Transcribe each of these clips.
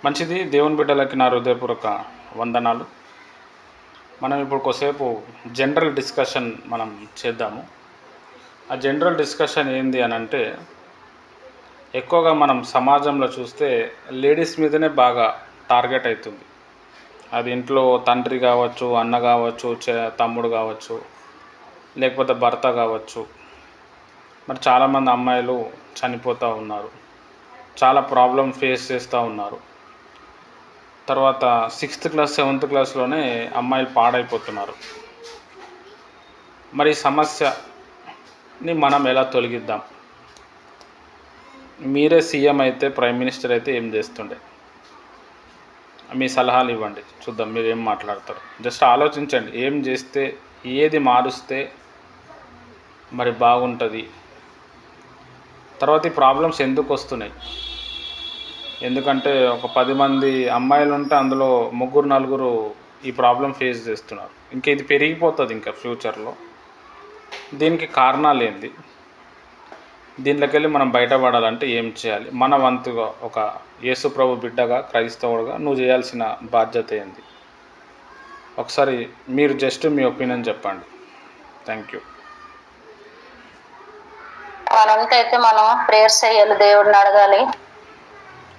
మంచిది. దేవుని బిడ్డలకి నా హృదయపూర్వక వందనాలు. మనం ఇప్పుడు కొద్దిసేపు జనరల్ డిస్కషన్ మనం చేద్దాము. ఆ జనరల్ డిస్కషన్ ఏంది అని అంటే, ఎక్కువగా మనం సమాజంలో చూస్తే లేడీస్ మీదనే బాగా టార్గెట్ అవుతుంది. అది ఇంట్లో తండ్రి కావచ్చు, అన్న కావచ్చు, తమ్ముడు కావచ్చు, లేకపోతే భర్త కావచ్చు. మరి చాలామంది అమ్మాయిలు చనిపోతూ ఉన్నారు, చాలా ప్రాబ్లం ఫేస్ చేస్తూ ఉన్నారు. తర్వాత 6th క్లాస్ 7th క్లాస్లోనే అమ్మాయిలు పాడైపోతున్నారు. మరి ఈ సమస్యని మనం ఎలా తొలగిద్దాం? మీరే సీఎం అయితే, ప్రైమ్ మినిస్టర్ అయితే ఏం చేస్తుండే? మీ సలహాలు ఇవ్వండి, చూద్దాం మీరు ఏం మాట్లాడతారు. జస్ట్ ఆలోచించండి, ఏం చేస్తే, ఏది మారుస్తే మరి బాగుంటుంది. తర్వాత ఈ ప్రాబ్లమ్స్ ఎందుకు వస్తున్నాయి? ఎందుకంటే ఒక 10 మంది అమ్మాయిలు ఉంటే అందులో 3-4 ఈ ప్రాబ్లం ఫేస్ చేస్తున్నారు. ఇంకా ఇది పెరిగిపోతుంది ఇంకా ఫ్యూచర్లో. దీనికి కారణాలు ఏంది? దీంట్లోకి వెళ్ళి మనం బయటపడాలంటే ఏం చేయాలి? మన వంతుగా ఒక యేసు ప్రభు బిడ్డగా, క్రైస్తవుడుగా నువ్వు చేయాల్సిన బాధ్యత ఏంది? ఒకసారి మీరు జస్ట్ మీ ఒపీనియన్ చెప్పండి. Thank you. మనంతైతే మనం ప్రేయర్స్ చేయాలి, దేవుడిని అడగాలి.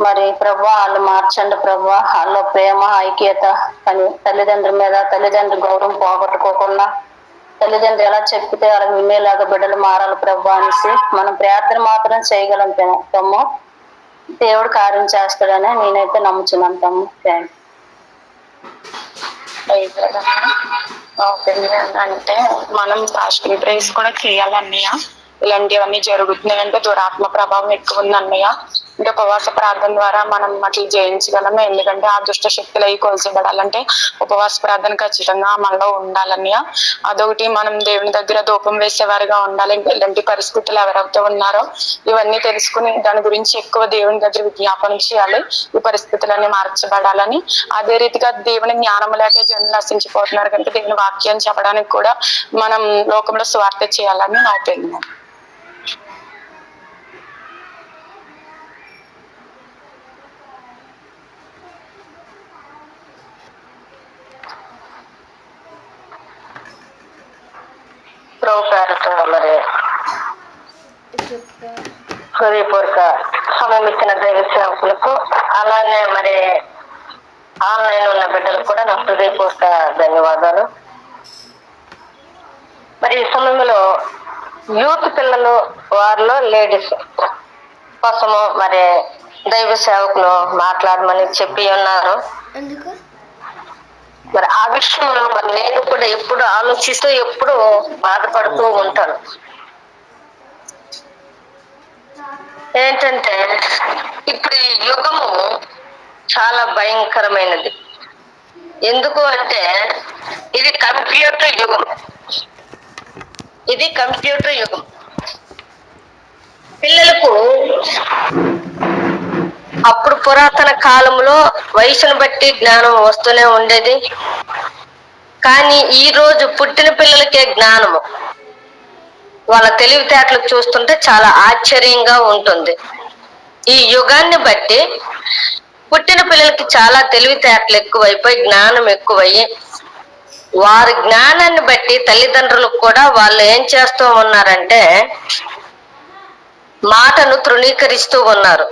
మరి ప్రభా వాళ్ళు మార్చండి ప్రభా, వాళ్ళ ప్రేమ ఐక్యత అని తల్లిదండ్రుల మీద తల్లిదండ్రుల గౌరవం పోగొట్టుకోకుండా తల్లిదండ్రులు ఎలా చెప్పితే వాళ్ళకి వినేలాగా బిడ్డలు మారాలి ప్రభా అనేసి మనం ప్రార్థన మాత్రం చేయగలం తమ్ము. దేవుడు కార్యం చేస్తాడని నేనైతే నమ్ముచున్నాను తమ్ము. అంటే మనం పాస్టింగ్ ప్రేయర్స్ కూడా చేయాలన్నయ్య. ఇలాంటివన్నీ జరుగుతున్నాయంటే దురాత్మ ప్రభావం ఎక్కువ ఉంది అన్నయ్య. అంటే ఉపవాస ప్రార్థన ద్వారా మనం అట్లా జయించగలము. ఎందుకంటే ఆ దుష్ట శక్తులు అవి కోల్చబడాలంటే ఉపవాస ప్రార్థన ఖచ్చితంగా మనలో ఉండాలన్నయ్య. అదొకటి, మనం దేవుని దగ్గర ధూపం వేసేవారుగా ఉండాలి. ఇలాంటి పరిస్థితులు ఎవరైతే ఉన్నారో ఇవన్నీ తెలుసుకుని దాని గురించి ఎక్కువ దేవుని దగ్గర విజ్ఞాపనం చేయాలి, ఈ పరిస్థితులన్నీ మార్చబడాలని. అదే రీతిగా దేవుని జ్ఞానం లేక జనులు నశించిపోతున్నారు కనుక దేవుని వాక్యాన్ని చెప్పడానికి కూడా మనం లోకంలో స్వార్థ చేయాలని నా ఒపీనియన్. మరి హృదయపూర్వక సమయం ఇచ్చిన దైవ సేవకులకు, అలాగే మరి ఆన్లైన్ ఉన్న బిడ్డలకు కూడా నా హృదయపూర్వక ధన్యవాదాలు. మరి ఈ సమయంలో యూత్ పిల్లలు వారిలో లేడీస్ కోసము మరి దైవ సేవకులు మాట్లాడమని చెప్పి ఉన్నారు. మరి ఆ విషయంలో మరి నేను కూడా ఎప్పుడు ఆలోచిస్తూ ఎప్పుడు బాధపడుతూ ఉంటాను. ఏంటంటే ఇప్పుడు ఈ యుగము చాలా భయంకరమైనది. ఎందుకు అంటే ఇది కంప్యూటర్ యుగం. పిల్లలకు అప్పుడు పురాతన కాలంలో వయసును బట్టి జ్ఞానం వస్తూనే ఉండేది. కానీ ఈ రోజు పుట్టిన పిల్లలకే జ్ఞానము, వాళ్ళ తెలివితేటలు చూస్తుంటే చాలా ఆశ్చర్యంగా ఉంటుంది. ఈ యుగాన్ని బట్టి పుట్టిన పిల్లలకి చాలా తెలివితేటలు ఎక్కువైపోయి జ్ఞానం ఎక్కువయ్యి, వారి జ్ఞానాన్ని బట్టి తల్లిదండ్రులకు కూడా వాళ్ళు ఏం చేస్తూ ఉన్నారంటే మాటను తృణీకరిస్తూ ఉన్నారు.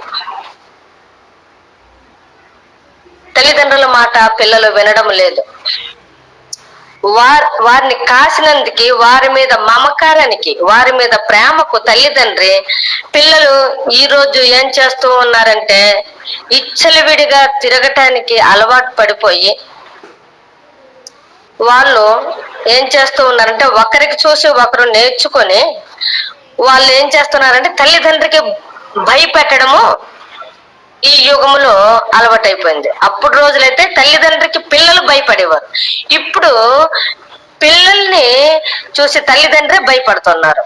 తల్లిదండ్రుల మాట పిల్లలు వినడం లేదు. వారిని కాసినందుకు, వారి మీద మమకారానికి, వారి మీద ప్రేమకు తల్లిదండ్రి పిల్లలు ఈ రోజు ఏం చేస్తూ ఉన్నారంటే ఇచ్చలవిడిగా తిరగటానికి అలవాటు పడిపోయి వాళ్ళు ఏం చేస్తూ ఉన్నారంటే ఒకరికి చూసి ఒకరు నేర్చుకొని వాళ్ళు ఏం చేస్తున్నారంటే తల్లిదండ్రికి భయపెట్టడము ఈ యుగంలో అలవాటైపోయింది. అప్పుడు రోజులైతే తల్లిదండ్రికి పిల్లలు భయపడేవారు. ఇప్పుడు పిల్లల్ని చూసి తల్లిదండ్రి భయపడుతున్నారు.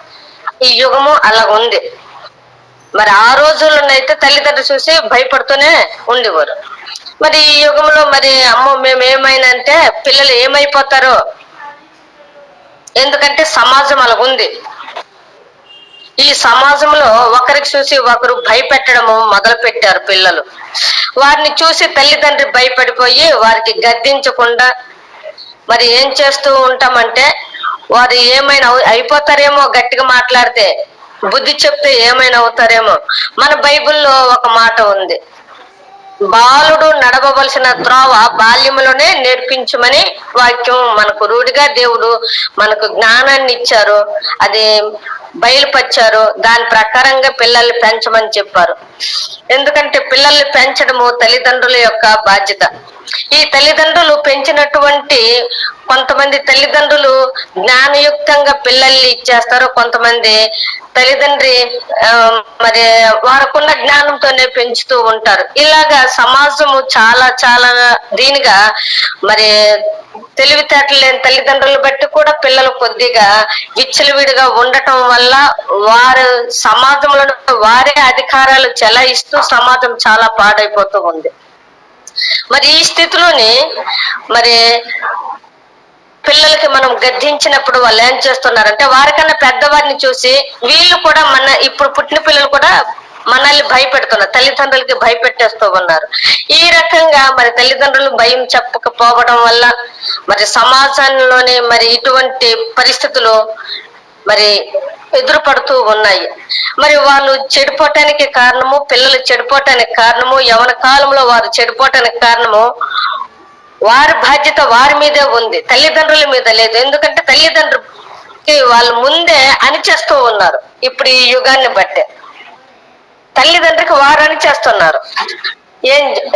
ఈ యుగము అలా ఉంది. మరి ఆ రోజుల్లోనైతే తల్లిదండ్రులు చూసి భయపడుతూనే ఉండేవారు. మరి ఈ యుగంలో మరి అమ్మో మేమేమైనా అంటే పిల్లలు ఏమైపోతారో, ఎందుకంటే సమాజం అలాగుంది. ఈ సమాజంలో ఒకరికి చూసి ఒకరు భయపెట్టడము మొదలు పెట్టారు పిల్లలు. వారిని చూసి తల్లిదండ్రి భయపడిపోయి వారికి గద్దించకుండా మరి ఏం చేస్తూ ఉంటామంటే వారు ఏమైనా అయిపోతారేమో, గట్టిగా మాట్లాడితే బుద్ధి చెప్తే ఏమైనా అవుతారేమో. మన బైబిల్లో ఒక మాట ఉంది, బాలుడు నడవవలసిన త్రోవ బాల్యములోనే నేర్పించమని వాక్యం మనకు రూఢిగా దేవుడు మనకు జ్ఞానాన్ని ఇచ్చారు, అది బయలుపరిచారు. దాని ప్రకారంగా పిల్లల్ని పెంచమని చెప్పారు. ఎందుకంటే పిల్లల్ని పెంచడము తల్లిదండ్రుల యొక్క బాధ్యత. ఈ తల్లిదండ్రులు పెంచినటువంటి కొంతమంది తల్లిదండ్రులు జ్ఞానయుక్తంగా పిల్లల్ని ఇచ్చేస్తారు, కొంతమంది తల్లిదండ్రి మరి వారికున్న జ్ఞానంతోనే పెంచుతూ ఉంటారు. ఇలాగా సమాజము చాలా చాలా దీనిగా మరి తెలివితేటలు లేని తల్లిదండ్రులు బట్టి కూడా పిల్లలు కొద్దిగా విచ్చలవిడిగా ఉండటం వల్ల వారు సమాజంలో వారే అధికారాలు చెలాయిస్తూ సమాజం చాలా పాడైపోతూ ఉంది. మరి ఈ స్థితిలోని మరి పిల్లలకి మనం గద్దించినప్పుడు వాళ్ళు ఏం చేస్తున్నారంటే వారికన్నా పెద్దవారిని చూసి వీళ్ళు కూడా ఇప్పుడు పుట్టిన పిల్లలు కూడా మనల్ని భయపెడుతున్నారు, తల్లిదండ్రులకి భయపెట్టేస్తూ ఉన్నారు. ఈ రకంగా మరి తల్లిదండ్రులు భయం చెప్పకపోవడం వల్ల మరి సమాజంలోనే మరి ఇటువంటి పరిస్థితులు మరి ఎదురుపడుతూ ఉన్నాయి. మరి వాళ్ళు చెడిపోవటానికి కారణము, పిల్లలు చెడిపోవటానికి కారణము, యవన కాలంలో వారు చెడిపోవటానికి కారణము వారి బాధ్యత వారి మీదే ఉంది, తల్లిదండ్రుల మీద లేదు. ఎందుకంటే తల్లిదండ్రులకి వాళ్ళు ముందే అణిచేస్తూ ఉన్నారు. ఇప్పుడు ఈ యుగాన్ని బట్టి తల్లిదండ్రికి వారు అణిచేస్తున్నారు.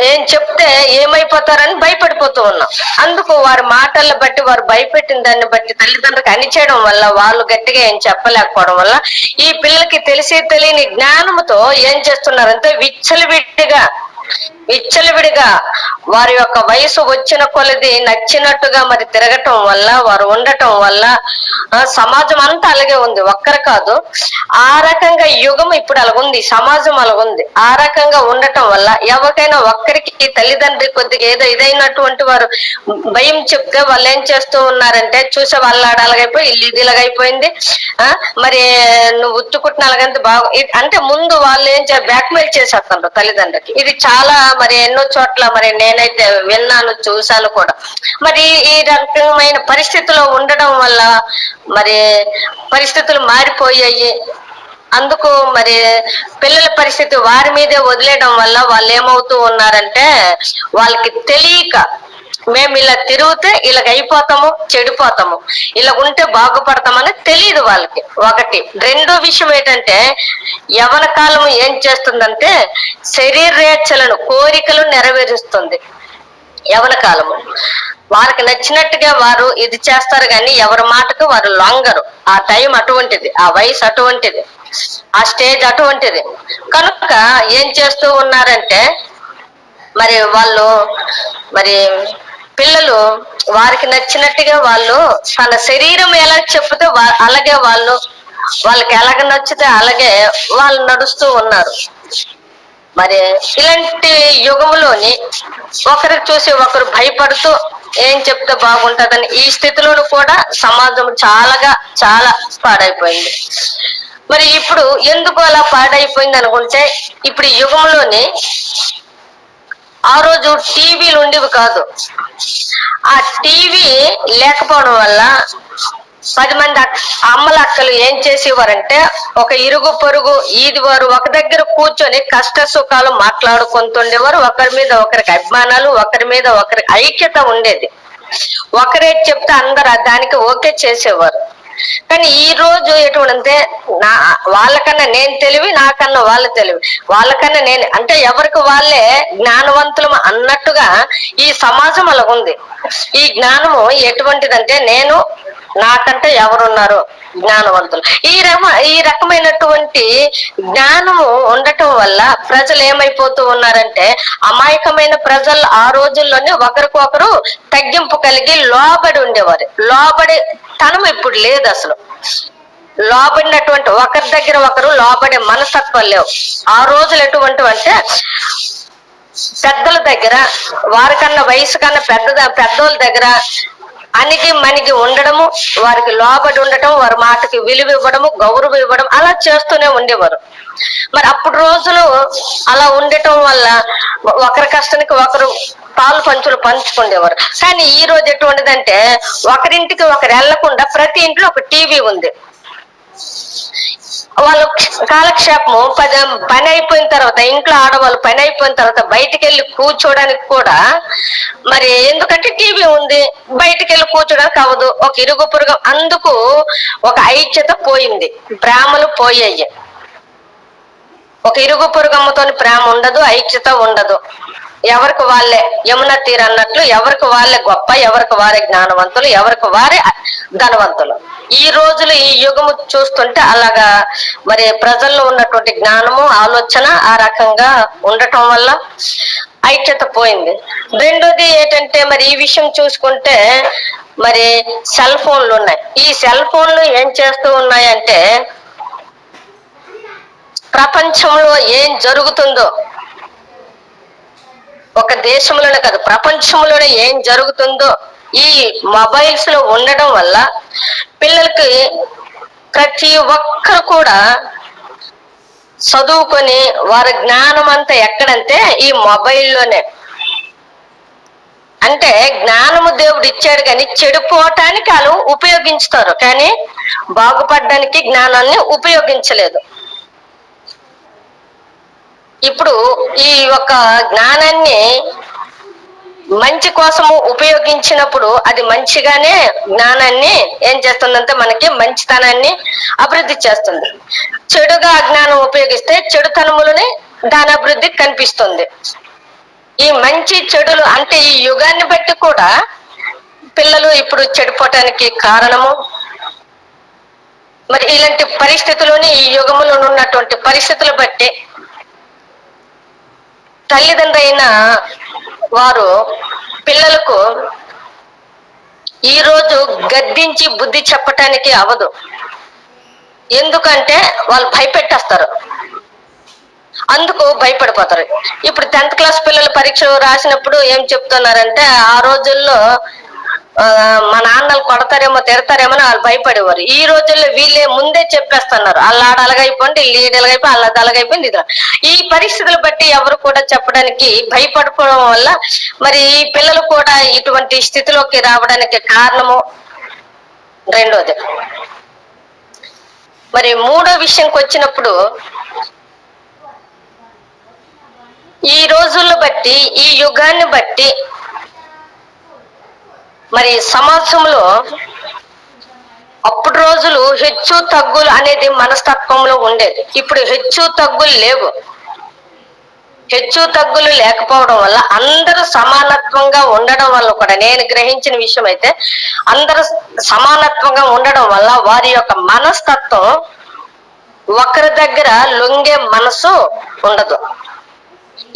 ఏం చెప్తే ఏమైపోతారని భయపడిపోతూ ఉన్నాం. అందుకు వారి మాటలను బట్టి, వారు భయపెట్టిన దాన్ని బట్టి తల్లిదండ్రులకు అణిచేయడం వల్ల వాళ్ళు గట్టిగా ఏం చెప్పలేకపోవడం వల్ల ఈ పిల్లలకి తెలిసి తెలియని జ్ఞానముతో ఏం చేస్తున్నారంటే విచ్చలవిడిగా వారి యొక్క వయసు వచ్చిన కొలది నచ్చినట్టుగా మరి తిరగటం వల్ల, వారు ఉండటం వల్ల సమాజం అంతా అలాగే ఉంది, ఒక్కరు కాదు. ఆ రకంగా యుగం ఇప్పుడు అలాగుంది, సమాజం అలాగుంది. ఆ రకంగా ఉండటం వల్ల ఎవరికైనా ఒక్కరికి తల్లిదండ్రి కొద్దిగా ఏదో ఇదైనటువంటి వారు భయం చెప్తే వాళ్ళు ఏం చేస్తూ ఉన్నారంటే, చూసే వాళ్ళు అలాగైపోయి ఇది ఇలాగైపోయింది, మరి నువ్వు ఉత్తుకుట్టిన అలాగంటే అంటే ముందు వాళ్ళు ఏం బ్లాక్మెయిల్ చేసేస్తున్నారు తల్లిదండ్రులకి. ఇది చాలా మరి ఎన్నో చోట్ల మరి నేనైతే విన్నాను, చూశాను కూడా. మరి ఈ రకమైన పరిస్థితిలో ఉండడం వల్ల మరి పరిస్థితులు మారిపోయాయి. అందుకు మరి పిల్లల పరిస్థితి వారి మీదే వదిలేయడం వల్ల వాళ్ళు ఏమవుతూ ఉన్నారంటే, వాళ్ళకి తెలియక మేము ఇలా తిరిగితే ఇలాగ అయిపోతాము, చెడిపోతాము, ఇలా ఉంటే బాగుపడతామని తెలియదు వాళ్ళకి. ఒకటి. రెండో విషయం ఏంటంటే, యవన కాలం ఏం చేస్తుందంటే శరీరేచ్ఛలను, కోరికలు నెరవేరుస్తుంది. యవన కాలము వారికి నచ్చినట్టుగా వారు ఇది చేస్తారు, కానీ ఎవరి మాటకు వారు లొంగరు. ఆ టైం అటువంటిది, ఆ వయసు అటువంటిది, ఆ స్టేజ్ అటువంటిది. కనుక ఏం చేస్తూ ఉన్నారంటే మరి వాళ్ళు మరి పిల్లలు వారికి నచ్చినట్టుగా వాళ్ళు తన శరీరం ఎలా చెప్తే అలాగే వాళ్ళకి ఎలాగ నచ్చితే అలాగే వాళ్ళు నడుస్తూ ఉన్నారు. మరి ఇలాంటి యుగంలోని ఒకరికి చూసి ఒకరు భయపడుతూ ఏం చెప్తే బాగుంటదని ఈ స్థితిలోనూ కూడా సమాజం చాలా పాడైపోయింది. మరి ఇప్పుడు ఎందుకు అలా పాడైపోయింది అనుకుంటే, ఇప్పుడు ఈ యుగంలోని ఆ రోజు టీవీలు ఉండేవి కాదు. ఆ టీవీ లేకపోవడం వల్ల 10 మంది అమ్మలక్కలు ఏం చేసేవారంటే, ఒక ఇరుగు పొరుగు ఈది వారు ఒక దగ్గర కూర్చొని కష్ట సుఖాలు మాట్లాడుకుంటుండేవారు. ఒకరి మీద ఒకరికి అభిమానాలు, ఒకరి మీద ఒకరికి ఐక్యత ఉండేది. ఒకరే చెప్తే అందరు దానికి ఓకే చేసేవారు. కానీ ఈ రోజు ఎటువంటే వాళ్ళకన్నా నేను తెలివి, నాకన్నా వాళ్ళు తెలివి, వాళ్ళకన్నా నేను అంటే ఎవరికి వాళ్ళే జ్ఞానవంతులు అన్నట్టుగా ఈ సమాజం అలాగుంది. ఈ జ్ఞానము ఎటువంటిదంటే, నేను నాకంటే ఎవరున్నారు జ్ఞానవంతులు. ఈ రకమైనటువంటి జ్ఞానము ఉండటం వల్ల ప్రజలు ఏమైపోతూ ఉన్నారంటే, అమాయకమైన ప్రజలు ఆ రోజుల్లోనే ఒకరికొకరు తగ్గింపు కలిగి లోబడి ఉండేవారు. లోబడి తనం ఇప్పుడు లేదు అసలు. లోబడినటువంటి ఒకరి దగ్గర ఒకరు లోబడే మనస్తత్వాలు లేవు. ఆ రోజులు ఎటువంటివి అంటే, పెద్దల దగ్గర, వారికన్నా వయసు కన్నా పెద్దోళ్ళ దగ్గర అణిగి మణిగి ఉండడము, వారికి లోబడి ఉండటం, వారి మాటకి విలువ ఇవ్వడము, గౌరవం ఇవ్వడం అలా చేస్తూనే ఉండేవారు. మరి అప్పుడు రోజులు అలా ఉండటం వల్ల ఒకరి కష్టానికి ఒకరు పాలు పంచులు పంచుకుండేవారు. కానీ ఈ రోజు ఎటువంటిదంటే ఒకరింటికి ఒకరు వెళ్లకుండా ప్రతి ఇంట్లో ఒక టీవీ ఉంది. వాళ్ళు కాలక్షేపము పని అయిపోయిన తర్వాత, ఇంట్లో ఆడవాళ్ళు పని అయిపోయిన తర్వాత బయటికి వెళ్ళి కూర్చోడానికి కూడా మరి ఎందుకంటే టీవీ ఉంది, బయటికి వెళ్ళి కూర్చోడానికి అవ్వదు. ఒక ఇరుగు పొరుగు అందుకు ఒక ఐక్యత పోయింది, ప్రేమలు పోయాయి. ఒక ఇరుగు పొరుగమ్మతో ప్రేమ ఉండదు, ఐక్యత ఉండదు. ఎవరికి వాళ్ళే యమున తీరు అన్నట్లు ఎవరికి వాళ్ళే గొప్ప, ఎవరికి వారే జ్ఞానవంతులు, ఎవరికి వారే ధనవంతులు. ఈ రోజులు ఈ యుగము చూస్తుంటే అలాగా మరి ప్రజల్లో ఉన్నటువంటి జ్ఞానము ఆలోచన ఆ రకంగా ఉండటం వల్ల ఐక్యత పోయింది. రెండోది ఏంటంటే మరి ఈ విషయం చూసుకుంటే మరి సెల్ ఫోన్లు ఉన్నాయి. ఈ సెల్ ఫోన్లు ఏం చేస్తూ ఉన్నాయంటే ప్రపంచంలో ఏం జరుగుతుందో, ఒక దేశంలోనే కాదు ప్రపంచంలోనే ఏం జరుగుతుందో ఈ మొబైల్స్ లో ఉండడం వల్ల పిల్లలకి ప్రతి ఒక్కరు కూడా చదువుకొని వారి జ్ఞానం అంతా ఎక్కడంటే ఈ మొబైల్లోనే. అంటే జ్ఞానము దేవుడు ఇచ్చాడు కానీ చెడిపోవటానికి వాళ్ళు ఉపయోగించుతారు, కానీ బాగుపడడానికి జ్ఞానాన్ని ఉపయోగించలేదు. ఇప్పుడు ఈ యొక్క జ్ఞానాన్ని మంచి కోసము ఉపయోగించినప్పుడు అది మంచిగానే జ్ఞానాన్ని ఏం చేస్తుందంటే మనకి మంచితనాన్ని అభివృద్ధి చేస్తుంది. చెడుగా అజ్ఞానం ఉపయోగిస్తే చెడుతనములని దాని అభివృద్ధి కనిపిస్తుంది. ఈ మంచి చెడులు అంటే ఈ యుగాన్ని బట్టి కూడా పిల్లలు ఇప్పుడు చెడిపోవటానికి కారణము. మరి ఇలాంటి పరిస్థితుల్లోని ఈ యుగములో ఉన్నటువంటి పరిస్థితులు బట్టి తల్లిదండ్రులు అయిన వారు పిల్లలకు ఈరోజు గద్దించి బుద్ధి చెప్పటానికి అవదు. ఎందుకంటే వాళ్ళు భయపెట్టేస్తారు, అందుకు భయపడిపోతారు. ఇప్పుడు 10th క్లాస్ పిల్లలు పరీక్ష రాసినప్పుడు ఏం చెప్తున్నారంటే ఆ రోజుల్లో మా నాన్నలు కొడతారేమో తిడతారేమో వాళ్ళు భయపడేవారు. ఈ రోజుల్లో వీళ్ళే ముందే చెప్పేస్తున్నారు, వాళ్ళ ఆడ అలాగైపోయింది, వీళ్ళు ఎలాగైపోయి వాళ్ళ అలాగైపోయింది. ఇది ఈ పరిస్థితులు బట్టి ఎవరు కూడా చెప్పడానికి భయపడిపోవడం వల్ల మరి ఈ పిల్లలు కూడా ఇటువంటి స్థితిలోకి రావడానికి కారణము. రెండోది మరి మూడో విషయంకి వచ్చినప్పుడు ఈ రోజుల్లో బట్టి ఈ యుగాన్ని బట్టి మరి సమాజంలో అప్పుడు రోజులు హెచ్చు తగ్గులు అనేది మనస్తత్వంలో ఉండేది. ఇప్పుడు హెచ్చు తగ్గులు లేవు. హెచ్చు తగ్గులు లేకపోవడం వల్ల అందరూ సమానత్వంగా ఉండడం వల్ల కూడా నేను గ్రహించిన విషయం అయితే అందరూ సమానత్వంగా ఉండడం వల్ల వారి యొక్క మనస్తత్వం ఒకరి దగ్గర లొంగే మనసు ఉండదు.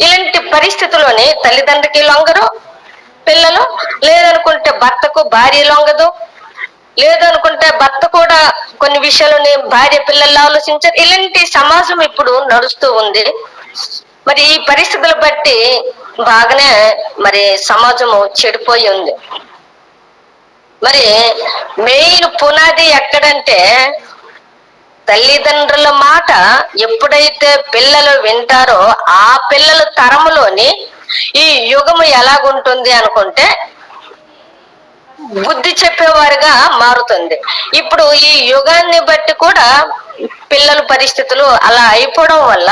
ఇలాంటి పరిస్థితుల్లోని తల్లిదండ్రికి లొంగరు పిల్లలు, లేదనుకుంటే భర్తకు భార్య లొంగదు, లేదనుకుంటే భర్త కూడా కొన్ని విషయాలని భార్య పిల్లలు ఆలోచించారు. ఇలాంటి సమాజం ఇప్పుడు నడుస్తూ ఉంది. మరి ఈ పరిస్థితులు బట్టి బాగానే మరి సమాజము చెడిపోయి ఉంది. మరి మెయిన్ పునాది ఎక్కడంటే తల్లిదండ్రుల మాట ఎప్పుడైతే పిల్లలు వింటారో ఆ పిల్లల తరములోని ఈ యుగము ఎలాగుంటుంది అనుకుంటే బుద్ధి చెప్పేవారుగా మారుతుంది. ఇప్పుడు ఈ యుగాన్ని బట్టి కూడా పిల్లల పరిస్థితులు అలా అయిపోవడం వల్ల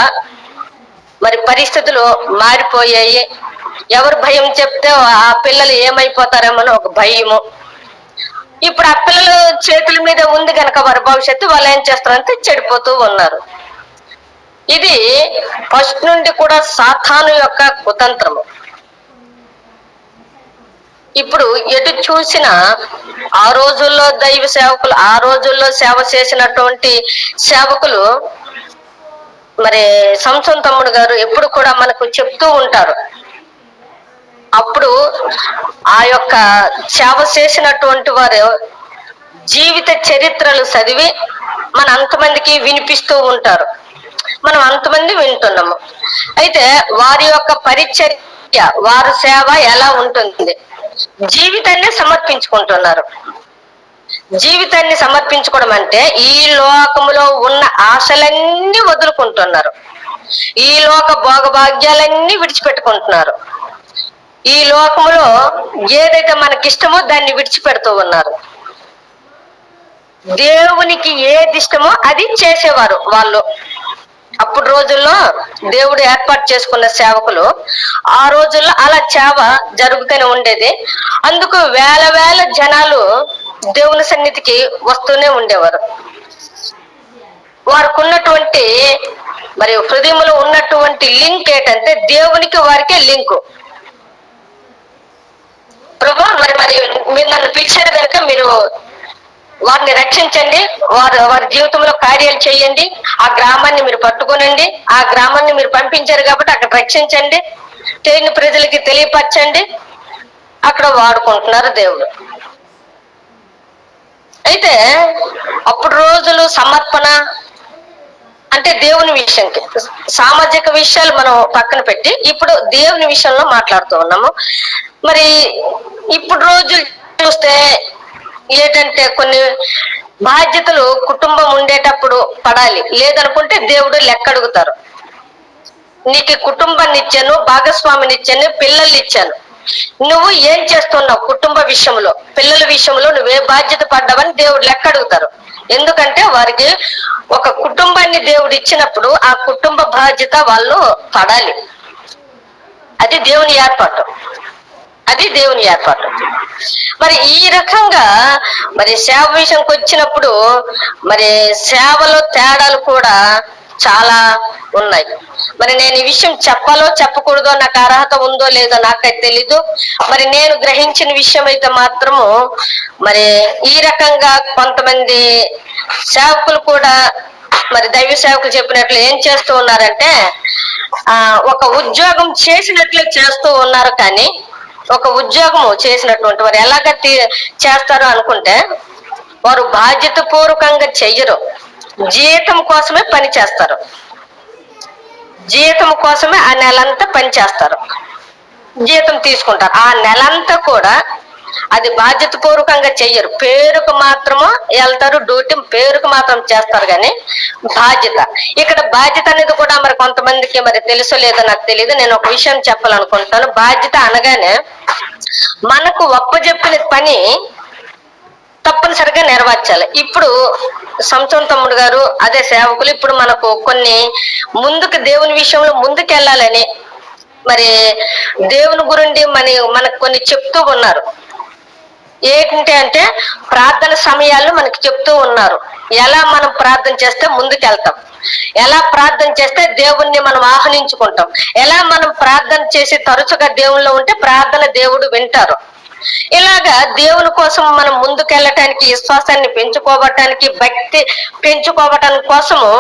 మరి పరిస్థితులు మారిపోయాయి. ఎవరు భయం చెప్తే ఆ పిల్లలు ఏమైపోతారేమో ఒక భయము. ఇప్పుడు ఆ పిల్లల చేతుల మీద ఉంది కనుక వారి భవిష్యత్తు వాళ్ళు ఏం చేస్తారంటే చెడిపోతూ ఉన్నారు. ఇది ఫస్ట్ నుండి కూడా సాతాను యొక్క కుతంత్రము. ఇప్పుడు ఎటు చూసినా ఆ రోజుల్లో దైవ సేవకులు, ఆ రోజుల్లో సేవ చేసినటువంటి సేవకులు మరి సంసోన్ తమ్ముడు గారు ఎప్పుడు కూడా మనకు చెప్తూ ఉంటారు. అప్పుడు ఆ యొక్క సేవ చేసినటువంటి వారు జీవిత చరిత్రలు చదివి మన అంతమందికి వినిపిస్తూ ఉంటారు. మనం అంతమంది వింటున్నాము. అయితే వారి యొక్క పరిచర్య, వారి సేవ ఎలా ఉంటుంది, జీవితాన్ని సమర్పించుకుంటున్నారు. జీవితాన్ని సమర్పించుకోవడం అంటే ఈ లోకములో ఉన్న ఆశలన్నీ వదులుకుంటున్నారు. ఈ లోక భోగభాగ్యాలన్నీ విడిచిపెట్టుకుంటున్నారు. ఈ లోకములో ఏదైతే మనకిష్టమో దాన్ని విడిచిపెడుతూ ఉన్నారు. దేవునికి ఏది ఇష్టమో అది చేసేవారు వాళ్ళు. అప్పుడు రోజుల్లో దేవుడు ఏర్పాటు చేసుకున్న సేవకులు ఆ రోజుల్లో అలా సేవ జరుగుతూనే ఉండేది. అందుకు వేల వేల జనాలు దేవుని సన్నిధికి వస్తూనే ఉండేవారు. వారికి ఉన్నటువంటి మరి హృదయంలో ఉన్నటువంటి లింక్ ఏంటంటే దేవునికి వారికే లింకు. ప్రభు మరి మరి మీరు నన్ను పిలిచారు కనుక మీరు వారిని రక్షించండి, వారి జీవితంలో కార్యాలు చేయండి, ఆ గ్రామాన్ని మీరు పట్టుకోనండి, ఆ గ్రామాన్ని మీరు పంపించారు కాబట్టి అక్కడ రక్షించండి, తెలియని ప్రజలకి తెలియపరచండి. అక్కడ వాడుకుంటున్నారు దేవుడు. అయితే అప్పుడు రోజులు సమర్పణ అంటే దేవుని విషయంకి, సామాజిక విషయాలు మనం పక్కన పెట్టి ఇప్పుడు దేవుని విషయంలో మాట్లాడుతూ ఉన్నాము. మరి ఇప్పుడు రోజులు చూస్తే ఏంటంటే కొన్ని బాధ్యతలు కుటుంబం ఉండేటప్పుడు పడాలి, లేదనుకుంటే దేవుడు లెక్క అడుగుతారు. నీకు కుటుంబాన్ని ఇచ్చాను, భాగస్వామిని ఇచ్చాను, పిల్లల్ని ఇచ్చాను, నువ్వు ఏం చేస్తున్నావు కుటుంబ విషయంలో, పిల్లల విషయంలో నువ్వే బాధ్యత పడ్డావని దేవుడు లెక్క అడుగుతారు. ఎందుకంటే వారికి ఒక కుటుంబాన్ని దేవుడు ఇచ్చినప్పుడు ఆ కుటుంబ బాధ్యత వాళ్ళు పడాలి. అది దేవుని ఏర్పాటు, అది దేవుని ఏర్పాటు. మరి ఈ రకంగా మరి సేవ విషయంకి వచ్చినప్పుడు మరి సేవలో తేడాలు కూడా చాలా ఉన్నాయి. మరి నేను ఈ విషయం చెప్పాలో చెప్పకూడదో, నాకు అర్హత ఉందో లేదో నాకైతే తెలీదు. మరి నేను గ్రహించిన విషయం అయితే మాత్రము మరి ఈ రకంగా కొంతమంది సేవకులు కూడా మరి దైవ సేవకులు చెప్పినట్లు ఏం చేస్తూ ఉన్నారంటే ఒక ఉద్యోగం చేసినట్లే చేస్తూ ఉన్నారు. కానీ ఒక ఉద్యోగము చేసినటువంటి వారు ఎలాగ చేస్తారు అనుకుంటే వారు బాధ్యత పూర్వకంగా చెయ్యరు, జీతం కోసమే పని చేస్తారు. జీతం కోసమే ఆ నెలంతా పని చేస్తారు, జీతం తీసుకుంటారు. ఆ నెలంతా కూడా అది బాధ్యత పూర్వకంగా చెయ్యరు, పేరుకు మాత్రము వెళ్తారు, డ్యూటీ పేరుకు మాత్రం చేస్తారు. కానీ బాధ్యత, ఇక్కడ బాధ్యత అనేది కూడా మరి కొంతమందికి మరి తెలుసో లేదో నాకు తెలియదు. నేను ఒక విషయం చెప్పాలనుకుంటాను. బాధ్యత అనగానే మనకు ఒప్పజెప్పిన పని తప్పనిసరిగా నెరవేర్చాలి. ఇప్పుడు సంసోన్ తమ్ముడు గారు అదే సేవకులు ఇప్పుడు మనకు కొన్ని ముందుకు దేవుని విషయంలో ముందుకెళ్ళాలని మరి దేవుని గురించి మనకు కొన్ని చెప్తూ ఉన్నారు. ఏంటంటే అంటే ప్రార్థన సమయాల్లో మనకి చెప్తూ ఉన్నారు. ఎలా మనం ప్రార్థన చేస్తే ముందుకెళ్తాం, ఎలా ప్రార్థన చేస్తే దేవుణ్ణి మనం ఆహ్వానించుకుంటాం, ఎలా మనం ప్రార్థన చేసి తరచుగా దేవుల్లో ఉంటే ప్రార్థన దేవుడు వింటారు. ఇలాగా దేవుని కోసం మనం ముందుకెళ్ళటానికి, విశ్వాసాన్ని పెంచుకోవటానికి, భక్తి పెంచుకోవటానికి కోసము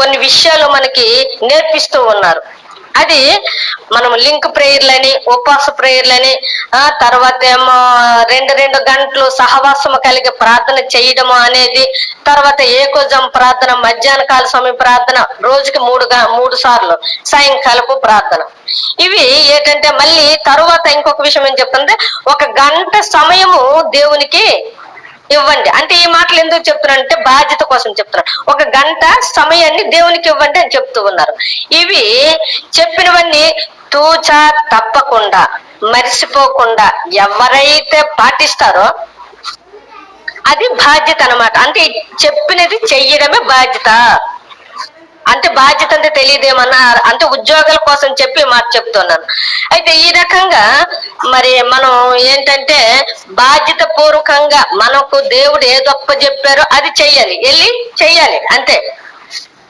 కొన్ని విషయాలు మనకి నేర్పిస్తూ ఉన్నారు. అది మనం లింక్ ప్రేయర్లని, ఉపవాస ప్రేయర్లని, తర్వాత ఏమో 2 గంటలు సహవాసము కలిగి ప్రార్థన చేయడము అనేది, తర్వాత ఏకోజం ప్రార్థన, మధ్యాహ్న కాల సమయ ప్రార్థన, రోజుకి 3 సార్లు సాయంకాలపు ప్రార్థన. ఇవి ఏంటంటే మళ్ళీ తరువాత ఇంకొక విషయం ఏం చెప్తుంటే 1 గంట సమయము దేవునికి ఇవ్వండి. అంటే ఈ మాటలు ఎందుకు చెప్తున్నారంటే బాధ్యత కోసం చెప్తున్నారు. 1 గంట సమయాన్ని దేవునికి ఇవ్వండి అని చెప్తూ ఉన్నారు. ఇవి చెప్పినవన్నీ తూచా తప్పకుండా మరిసిపోకుండా ఎవరైతే పాటిస్తారో అది బాధ్యత అన్నమాట. అంటే చెప్పినది చెయ్యడమే బాధ్యత. అంటే బాధ్యత అంటే తెలియదేమన్నా, అంటే ఉద్యోగాల కోసం చెప్పి మాట చెప్తున్నాను. అయితే ఈ రకంగా మరి మనం ఏంటంటే బాధ్యత పూర్వకంగా మనకు దేవుడు ఏ గొప్ప చెప్పారో అది చెయ్యాలి, వెళ్ళి చెయ్యాలి అంతే.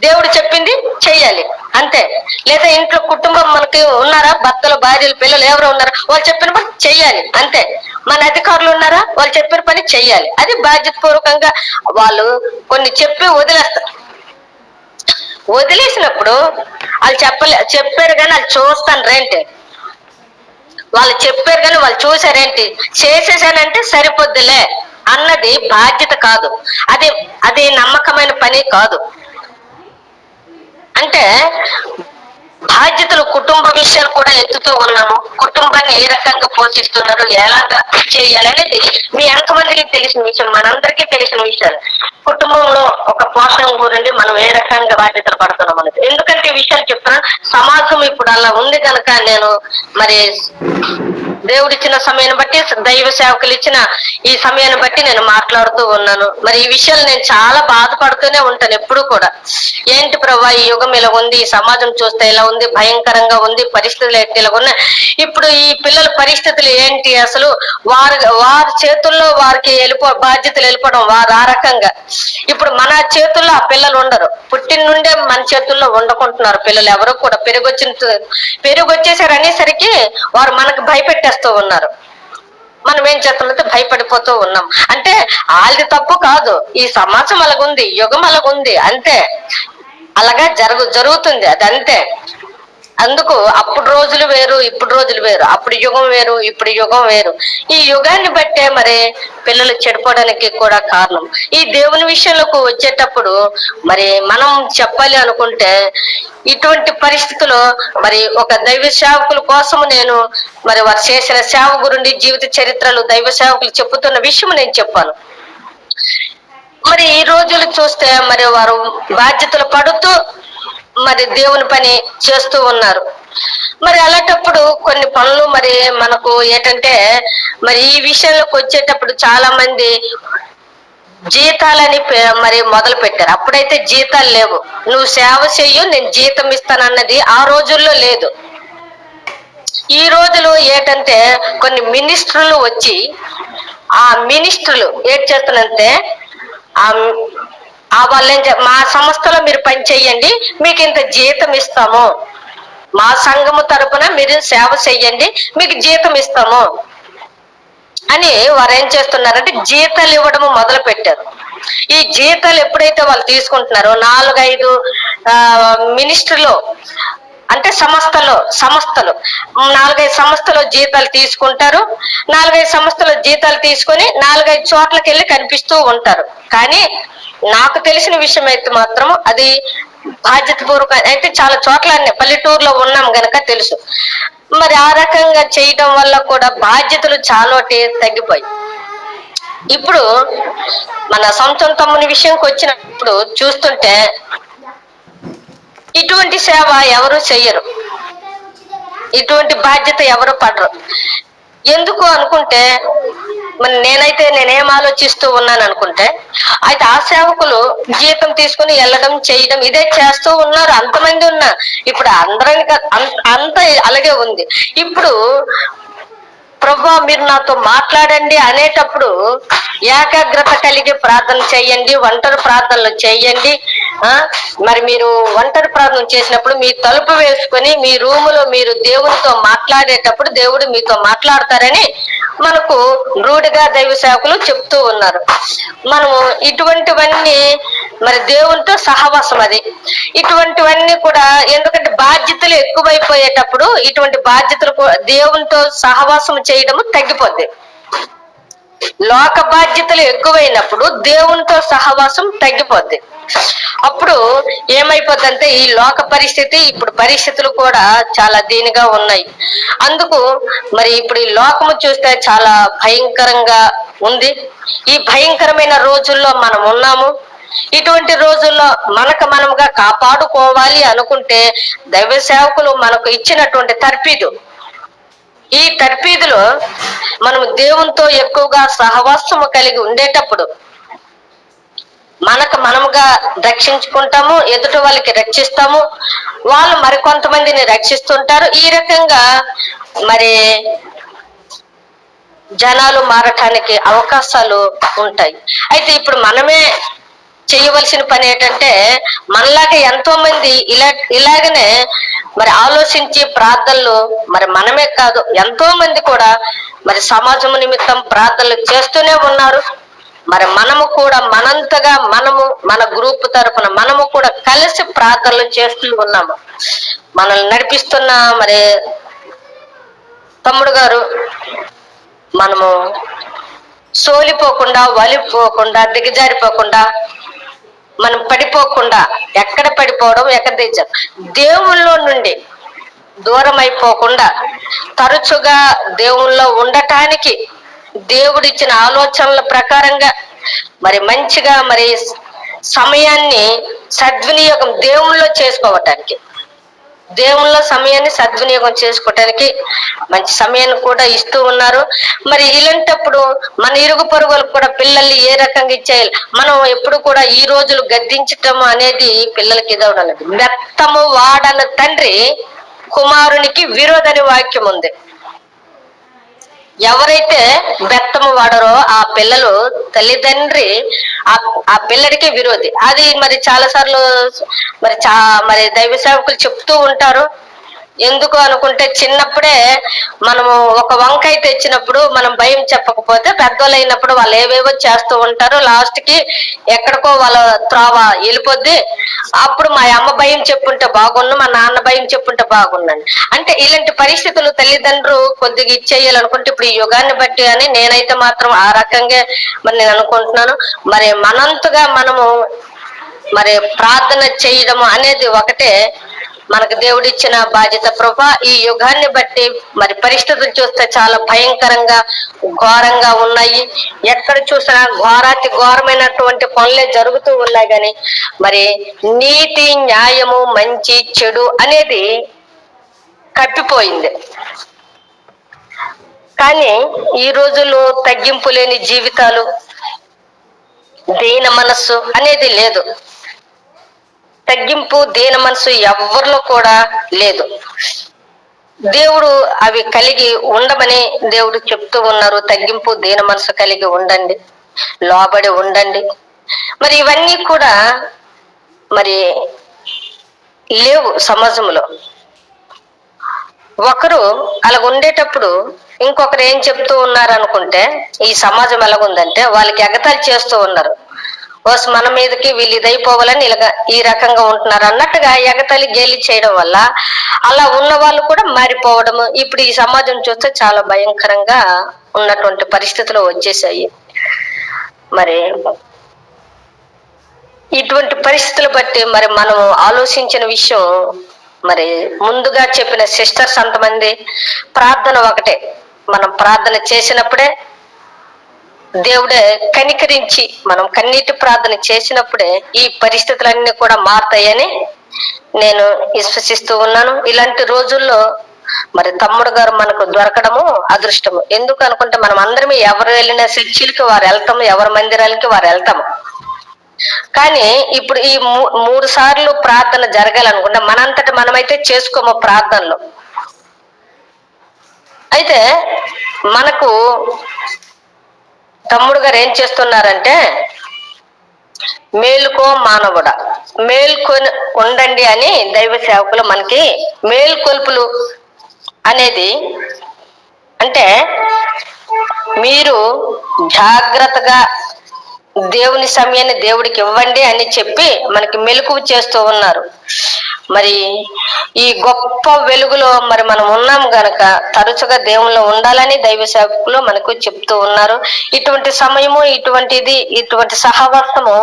దేవుడు చెప్పింది చెయ్యాలి అంతే. లేదా ఇంట్లో కుటుంబం మనకి ఉన్నారా, భర్తలు, భార్యలు, పిల్లలు ఎవరు ఉన్నారా, వాళ్ళు చెప్పిన పని చెయ్యాలి అంతే. మన అధికారులు ఉన్నారా, వాళ్ళు చెప్పిన పని చెయ్యాలి. అది బాధ్యత పూర్వకంగా. వాళ్ళు కొన్ని చెప్పి వదిలేసినప్పుడు వాళ్ళు చెప్పారు కానీ వాళ్ళు చూస్తాను రేంటి, వాళ్ళు చెప్పారు కానీ వాళ్ళు చూసారేంటి, చేసేసానంటే సరిపోద్దులే అన్నది బాధ్యత కాదు. అది నమ్మకమైన పని కాదు. అంటే బాధ్యతలు కుటుంబ విషయాలు కూడా ఎత్తుతూ ఉన్నాము. కుటుంబాన్ని ఏ రకంగా పోషిస్తున్నారు, ఎలాగా చేయాలి అనేది మీ ఎంతమందికి తెలిసిన విషయం, మనందరికీ తెలిసిన విషయాలు. కుటుంబంలో ఒక పోషణ గురించి మనం ఏ రకంగా బాధ్యతలు పడుతున్నాం అనేది. ఎందుకంటే ఈ విషయాలు చెప్తున్నాను, సమాజం ఇప్పుడు అలా ఉంది కనుక నేను మరి దేవుడిచ్చిన సమయాన్ని బట్టి, దైవ సేవకులు ఇచ్చిన ఈ సమయాన్ని బట్టి నేను మాట్లాడుతూ ఉన్నాను. మరి ఈ విషయాలు నేను చాలా బాధపడుతూనే ఉంటాను ఎప్పుడు కూడా. ఏంటి ప్రభా, ఈ యుగం ఇలా ఉంది, ఈ సమాజం చూస్తే ఇలా ఉంది, భయంకరంగా ఉంది, పరిస్థితులు ఏంటి ఇలా ఉన్నాయి. ఇప్పుడు ఈ పిల్లల పరిస్థితులు ఏంటి, అసలు వారి చేతుల్లో వారికి బాధ్యతలు వెళ్ళిపోవడం, వారు ఆ రకంగా. ఇప్పుడు మన చేతుల్లో ఆ పిల్లలు ఉండరు, పుట్టిన నుండే మన చేతుల్లో ఉండకుంటున్నారు పిల్లలు. ఎవరు కూడా పెరుగొచ్చేసారు అనేసరికి వారు మనకు భయపెట్టేస్తూ ఉన్నారు. మనం ఏం చేస్తామంటే భయపడిపోతూ ఉన్నాం. అంటే వాళ్ళది తప్పు కాదు, ఈ సమాజం అలాగుంది, యుగం అలాగుంది, అంతే. అలాగా జరుగుతుంది, అది అంతే. అందుకు అప్పుడు రోజులు వేరు, ఇప్పుడు రోజులు వేరు. అప్పుడు యుగం వేరు, ఇప్పుడు యుగం వేరు. ఈ యుగాన్ని బట్టే మరి పిల్లలు చెడిపోవడానికి కూడా కారణం. ఈ దేవుని విషయంలోకి వచ్చేటప్పుడు మరి మనం చెప్పాలి అనుకుంటే, ఇటువంటి పరిస్థితుల్లో మరి ఒక దైవ సేవకుల కోసం నేను మరి వారు చేసిన సేవ గురించి జీవిత చరిత్రలు దైవ సేవకులు చెప్పుతున్న విషయం నేను చెప్పాను. మరి ఈ రోజులు చూస్తే మరి వారు బాధ్యతలు పడుతూ మరి దేవుని పని చేస్తూ ఉన్నారు. మరి అలాంటప్పుడు కొన్ని పనులు మరి మనకు ఏంటంటే, మరి ఈ విషయంలోకి వచ్చేటప్పుడు చాలా మంది జీతాలని మరి మొదలు పెట్టారు. అప్పుడైతే జీతాలు లేవు, నువ్వు సేవ చెయ్యు నేను జీతం ఇస్తానన్నది ఆ రోజుల్లో లేదు. ఈ రోజులు ఏంటంటే కొన్ని మినిస్టర్లు వచ్చి ఆ మినిస్టర్లు ఏం చేస్తానంటే, వాళ్ళేం మా సంస్థలో మీరు పని చెయ్యండి, మీకు ఇంత జీతం ఇస్తాము, మా సంఘము తరపున మీరు సేవ చెయ్యండి, మీకు జీతం ఇస్తాము అని వారు ఏం చేస్తున్నారంటే జీతాలు ఇవ్వడం మొదలు పెట్టారు. ఈ జీతాలు ఎప్పుడైతే వాళ్ళు తీసుకుంటున్నారో 4-5 మినిస్ట్రీలో అంటే సంస్థలు 4-5 సంస్థలు జీతాలు తీసుకుంటారు. 4-5 సంస్థలు జీతాలు తీసుకొని 4-5 చోట్లకి వెళ్ళి కనిపిస్తూ ఉంటారు. కానీ నాకు తెలిసిన విషయం అయితే మాత్రం అది బాధ్యతపూర్వక అయితే చాలా చోట్ల పల్లెటూరులో ఉన్నాం గనక తెలుసు. మరి ఆ రకంగా చేయటం వల్ల కూడా బాధ్యతలు చాలా తగ్గిపోయి, ఇప్పుడు మన సొంతం తమ్ముని విషయంకి వచ్చినప్పుడు చూస్తుంటే ఇటువంటి సేవ ఎవరు చెయ్యరు, ఇటువంటి బాధ్యత ఎవరు పడరు. ఎందుకు అనుకుంటే మరి నేనేం ఆలోచిస్తూ ఉన్నాను అనుకుంటే, అయితే ఆ సేవకులు జీతం తీసుకుని వెళ్ళడం చేయడం ఇదే చేస్తూ ఉన్నారు, అంతమంది ఉన్నారు. ఇప్పుడు అందరిని అంత అలాగే ఉంది. ఇప్పుడు ప్రభా మీరు నాతో మాట్లాడండి అనేటప్పుడు ఏకాగ్రత కలిగి ప్రార్థన చేయండి, ఒంటరి ప్రార్థనలు చేయండి. మరి మీరు ఒంటరి ప్రార్థన చేసినప్పుడు మీ తలుపు వేసుకొని మీ రూములో మీరు దేవునితో మాట్లాడేటప్పుడు దేవుడు మీతో మాట్లాడతారని మనకు రూఢిగా దైవ సేవకులు చెప్తూ ఉన్నారు. మనము ఇటువంటివన్నీ మరి దేవునితో సహవాసం, అది ఇటువంటివన్నీ కూడా. ఎందుకంటే బాధ్యతలు ఎక్కువైపోయేటప్పుడు ఇటువంటి బాధ్యతలు దేవునితో సహవాసం చేయడము తగ్గిపోద్ది. లోక బాధ్యతలు ఎక్కువైనప్పుడు దేవునితో సహవాసం తగ్గిపోద్ది. అప్పుడు ఏమైపోద్దంటే ఈ లోక పరిస్థితి, ఇప్పుడు పరిస్థితులు కూడా చాలా దీనిగా ఉన్నాయి. అందుకు మరి ఇప్పుడు ఈ లోకము చూస్తే చాలా భయంకరంగా ఉంది. ఈ భయంకరమైన రోజుల్లో మనం ఉన్నాము. ఇటువంటి రోజుల్లో మనముగా కాపాడుకోవాలి అనుకుంటే దైవ సేవకులు మనకు ఇచ్చినటువంటి తర్ఫీదు, ఈ తర్ఫీదులో మనము దేవునితో ఎక్కువగా సహవాసము కలిగి ఉండేటప్పుడు మనముగా రక్షించుకుంటాము, ఎదుటి వాళ్ళకి రక్షిస్తాము, వాళ్ళు మరికొంతమందిని రక్షిస్తుంటారు. ఈ రకంగా మరి జనాలు మారటానికి అవకాశాలు ఉంటాయి. అయితే ఇప్పుడు మనమే చేయవలసిన పని ఏంటంటే, మనలాగా ఎంతో మంది ఇలాగనే మరి ఆలోచించి ప్రార్థనలు మరి మనమే కాదు ఎంతో మంది కూడా మరి సమాజం నిమిత్తం ప్రార్థనలు చేస్తూనే ఉన్నారు. మరి మనము కూడా మనంతగా మన గ్రూప్ తరఫున మనము కూడా కలిసి ప్రార్థనలు చేస్తూ ఉన్నాము. మనల్ని నడిపిస్తున్న మరి తమ్ముడు గారు మనము సోలిపోకుండా, వలిపోకుండా, దిగజారిపోకుండా, మనం పడిపోకుండా, ఎక్కడ పడిపోవడం ఎక్కడ దిగజారు దేవుళ్ళలో నుండి దూరం అయిపోకుండా తరచుగా దేవుళ్ళో ఉండటానికి దేవుడిచ్చిన ఆలోచనల ప్రకారంగా మరి మంచిగా మరి సమయాన్ని సద్వినియోగం దేవుళ్ళో చేసుకోవటానికి, దేవుళ్ళ సమయాన్ని సద్వినియోగం చేసుకోవటానికి మంచి సమయాన్ని కూడా ఇస్తూ ఉన్నారు. మరి ఇలాంటప్పుడు మన ఇరుగు పొరుగులకు కూడా పిల్లల్ని ఏ రకంగా ఇచ్చేయాలి, మనం ఎప్పుడు కూడా ఈ రోజులు గద్దించటం అనేది పిల్లలకి ఇదవడం లేదు. మెత్తము వాడన తండ్రి కుమారునికి విరోధని వాక్యం ఉంది. ఎవరైతే బెత్తము వాడరో ఆ పిల్లలు తల్లిదండ్రి ఆ పిల్లడికి విరోధి. అది మరి చాలా సార్లు మరి దైవ సేవకులు చెప్తూ ఉంటారు. ఎందుకు అనుకుంటే చిన్నప్పుడే మనము ఒక వంకాయ తెచ్చినప్పుడు మనం భయం చెప్పకపోతే పెద్దోళ్ళు అయినప్పుడు వాళ్ళు ఏవేవో చేస్తూ ఉంటారు, లాస్ట్ కి ఎక్కడికో వాళ్ళ త్రోవ వెళ్ళిపోద్ది. అప్పుడు మా అమ్మ భయం చెప్పుంటే బాగుండు, మా నాన్న భయం చెప్పుంటే బాగుండండి. అంటే ఇలాంటి పరిస్థితులు తల్లిదండ్రులు కొద్దిగా ఇచ్చేయాలనుకుంటే ఇప్పుడు ఈ యుగాన్ని బట్టి అని నేనైతే మాత్రం ఆ రకంగా మరి నేను అనుకుంటున్నాను. మరి మనంతగా మనము మరి ప్రార్థన చేయడము అనేది ఒకటే మనకు దేవుడిచ్చిన బాధ్యత. ప్రభా, ఈ యుగాన్ని బట్టి మరి పరిస్థితులు చూస్తే చాలా భయంకరంగా ఘోరంగా ఉన్నాయి. ఎక్కడ చూసినా ఘోరాతి ఘోరమైనటువంటి పనులే జరుగుతూ ఉన్నాయి. కానీ మరి నీతి, న్యాయము, మంచి, చెడు అనేది కప్పిపోయింది. కానీ ఈ రోజుల్లో తగ్గింపు లేని జీవితాలు, దీన మనస్సు అనేది లేదు. తగ్గింపు, దీన మనసు ఎవరిలో కూడా లేదు. దేవుడు అవి కలిగి ఉండమని దేవుడు చెప్తూ ఉన్నారు. తగ్గింపు, దీన మనసు కలిగి ఉండండి, లోబడి ఉండండి. మరి ఇవన్నీ కూడా మరి లేవు సమాజంలో. ఒకరు అలా ఉండేటప్పుడు ఇంకొకరు ఏం చెప్తూ ఉన్నారు అనుకుంటే, ఈ సమాజం ఎలాగుందంటే వాళ్ళకి ఎగతాళి చేస్తూ ఉన్నారు. మన మీదకి వీళ్ళు ఇదైపోవాలని ఇలాగా ఈ రకంగా ఉంటున్నారు అన్నట్టుగా ఎగతాళి గేలి చేయడం వల్ల అలా ఉన్న వాళ్ళు కూడా మారిపోవడము ఇప్పుడు ఈ సమాజం చూస్తే చాలా భయంకరంగా ఉన్నటువంటి పరిస్థితులు వచ్చేసాయి. మరి ఇటువంటి పరిస్థితులు బట్టి మరి మనం ఆలోచించిన విషయం, మరి ముందుగా చెప్పిన సిస్టర్స్ అంతమంది ప్రార్థన ఒకటే. మనం ప్రార్థన చేసినప్పుడే దేవుడే కనికరించి, మనం కన్నీటి ప్రార్థన చేసినప్పుడే ఈ పరిస్థితులన్నీ కూడా మారుతాయని నేను విశ్వసిస్తూ ఉన్నాను. ఇలాంటి రోజుల్లో మరి తమ్ముడు గారు మనకు దొరకడము అదృష్టము. ఎందుకు అనుకుంటే మనం అందరం ఎవరు వెళ్ళిన చర్చిలకి వారు వెళ్తాము, ఎవరి మందిరాలకి వారు వెళ్తాము. కానీ ఇప్పుడు ఈ 3 సార్లు ప్రార్థన జరగాలనుకుంటే మనంతట మనమైతే చేసుకోము ప్రార్థనలు. అయితే మనకు తమ్ముడు గారు ఏం చేస్తున్నారంటే, మేలుకో మానవుడా, మేల్కొని ఉండండి అని దైవ సేవకులు మనకి మేల్కొల్పులు అనేది అంటే మీరు జాగ్రత్తగా దేవుని సమయాన్ని దేవుడికి ఇవ్వండి అని చెప్పి మనకి మెలకువ చేస్తూ ఉన్నారు. మరి ఈ గొప్ప వెలుగులో మరి మనం ఉన్నాం గనక తరచుగా దేవుల్లో ఉండాలని దైవ సేవకులు మనకు చెప్తూ ఉన్నారు. ఇటువంటి సమయము, ఇటువంటి సహవాసము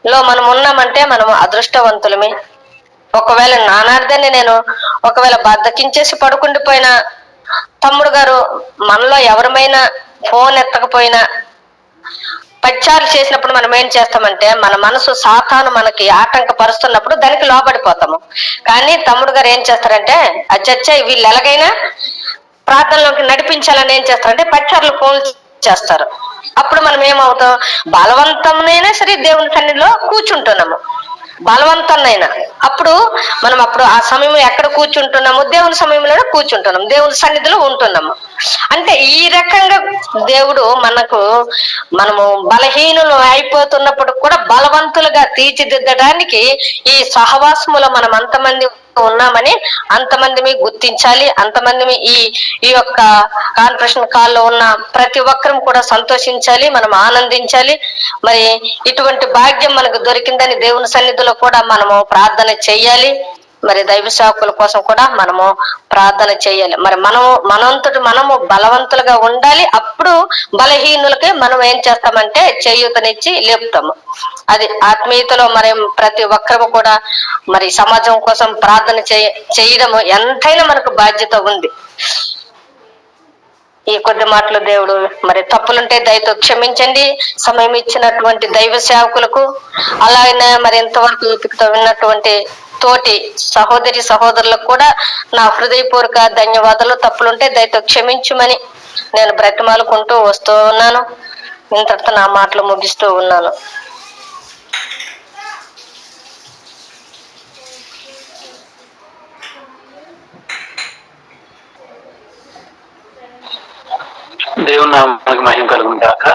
లో మనం ఉన్నామంటే మనం అదృష్టవంతులమే. ఒకవేళ నానార్థాన్ని నేను ఒకవేళ బద్దకించేసి పడుకుండిపోయినా, తమ్ముడు గారు మనలో ఎవరమైనా ఫోన్ ఎత్తకపోయినా పచ్చారు చేసినప్పుడు మనం ఏం చేస్తామంటే మన మనసు సాతాను మనకి ఆటంకపరుస్తున్నప్పుడు దానికి లోబడిపోతాము. కానీ తమ్ముడు గారు ఏం చేస్తారంటే, అచ్చచ్చ వీళ్ళు ఎలాగైనా ప్రార్థనలోకి నడిపించాలని ఏం చేస్తారంటే పచ్చారులు ఫోన్ చేస్తారు. అప్పుడు మనం ఏమవుతాం, బలవంతంనైనా సరే దేవుని సన్నిధిలో కూర్చుంటున్నాము, బలవంతాన్నైనా. అప్పుడు ఆ సమయం ఎక్కడ కూర్చుంటున్నాము, దేవుని సమయంలో కూర్చుంటున్నాం, దేవుని సన్నిధిలో ఉంటున్నాము. అంటే ఈ రకంగా దేవుడు మనము బలహీనులు అయిపోతున్నప్పుడు కూడా బలవంతులుగా తీర్చిదిద్దడానికి ఈ సహవాసములో మనం అంతమంది ఉన్నామని అంతమంది గుర్తించాలి. అంతమంది ఈ యొక్క కాన్ఫరెన్స్ కాల్లో ఉన్న ప్రతి ఒక్కరం కూడా సంతోషించాలి, మనం ఆనందించాలి. మరి ఇటువంటి భాగ్యం మనకు దొరికిందని దేవుని సన్నిధిలో కూడా మనము ప్రార్థన చెయ్యాలి. మరి దైవ సేవకుల కోసం కూడా మనము ప్రార్థన చేయాలి. మరి మనంతటి మనము బలవంతులుగా ఉండాలి. అప్పుడు బలహీనులకి మనం ఏం చేస్తామంటే చేయూతనిచ్చి లేపుతాము. అది ఆత్మీయతలో మరి ప్రతి ఒక్కరు కూడా మరి సమాజం కోసం ప్రార్థన చేయడము ఎంతైనా మనకు బాధ్యత ఉంది. ఈ కొద్ది మాటలు దేవుడు మరి తప్పులుంటే దయతో క్షమించండి. సమయం ఇచ్చినటువంటి దైవ సేవకులకు, అలాగనే మరి ఇంతవరకు ఓపికతో విన్నటువంటి తోటి సహోదరి సహోదరులకు కూడా నా హృదయపూర్వక ధన్యవాదాలు. తప్పులుంటే దయతో క్షమించమని నేను బ్రతిమాలుకుంటూ వస్తూ ఉన్నాను. ఇంతటితో నా మాటలు ముగిస్తూ ఉన్నాను. దేవుని నామానికి మహిమ కలుగుగాక.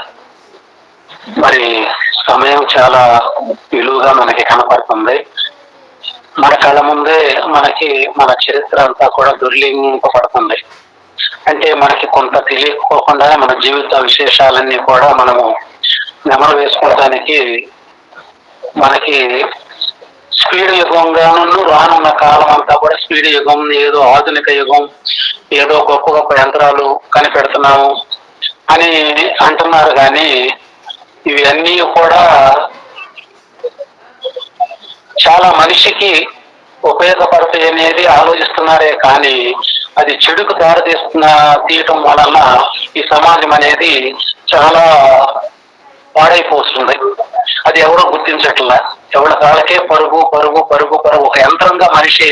మరి సమయం చాలా విలువగా మనకి కనపడుతుంది. మన కళ్ళ ముందే మనకి మన చరిత్ర అంతా కూడా దుర్లింపబడుతుంది. అంటే మనకి కొంత తెలియకపోకుండా మన జీవిత విశేషాలన్నీ కూడా మనము నెమరు వేసుకోవడానికి మనకి స్పీడ్ యుగంగాను రానున్న కాలం అంతా కూడా స్పీడ్ యుగం, ఏదో ఆధునిక యుగం, ఏదో గొప్ప గొప్ప యంత్రాలు కనిపెడుతున్నాము అని అంటున్నారు. కానీ ఇవి అన్నీ కూడా చాలా మనిషికి ఉపయోగపడతాయి అనేది ఆలోచిస్తున్నారే, కానీ అది చెడుకు తీయటం వలన ఈ సమాజం అనేది చాలా పాడైపోతుంది. అది ఎవరో గుర్తించట్లా. ఎవరి కాళ్ళకే పరుగు పరుగు పరుగు పరుగు, ఒక యంత్రంగా మనిషి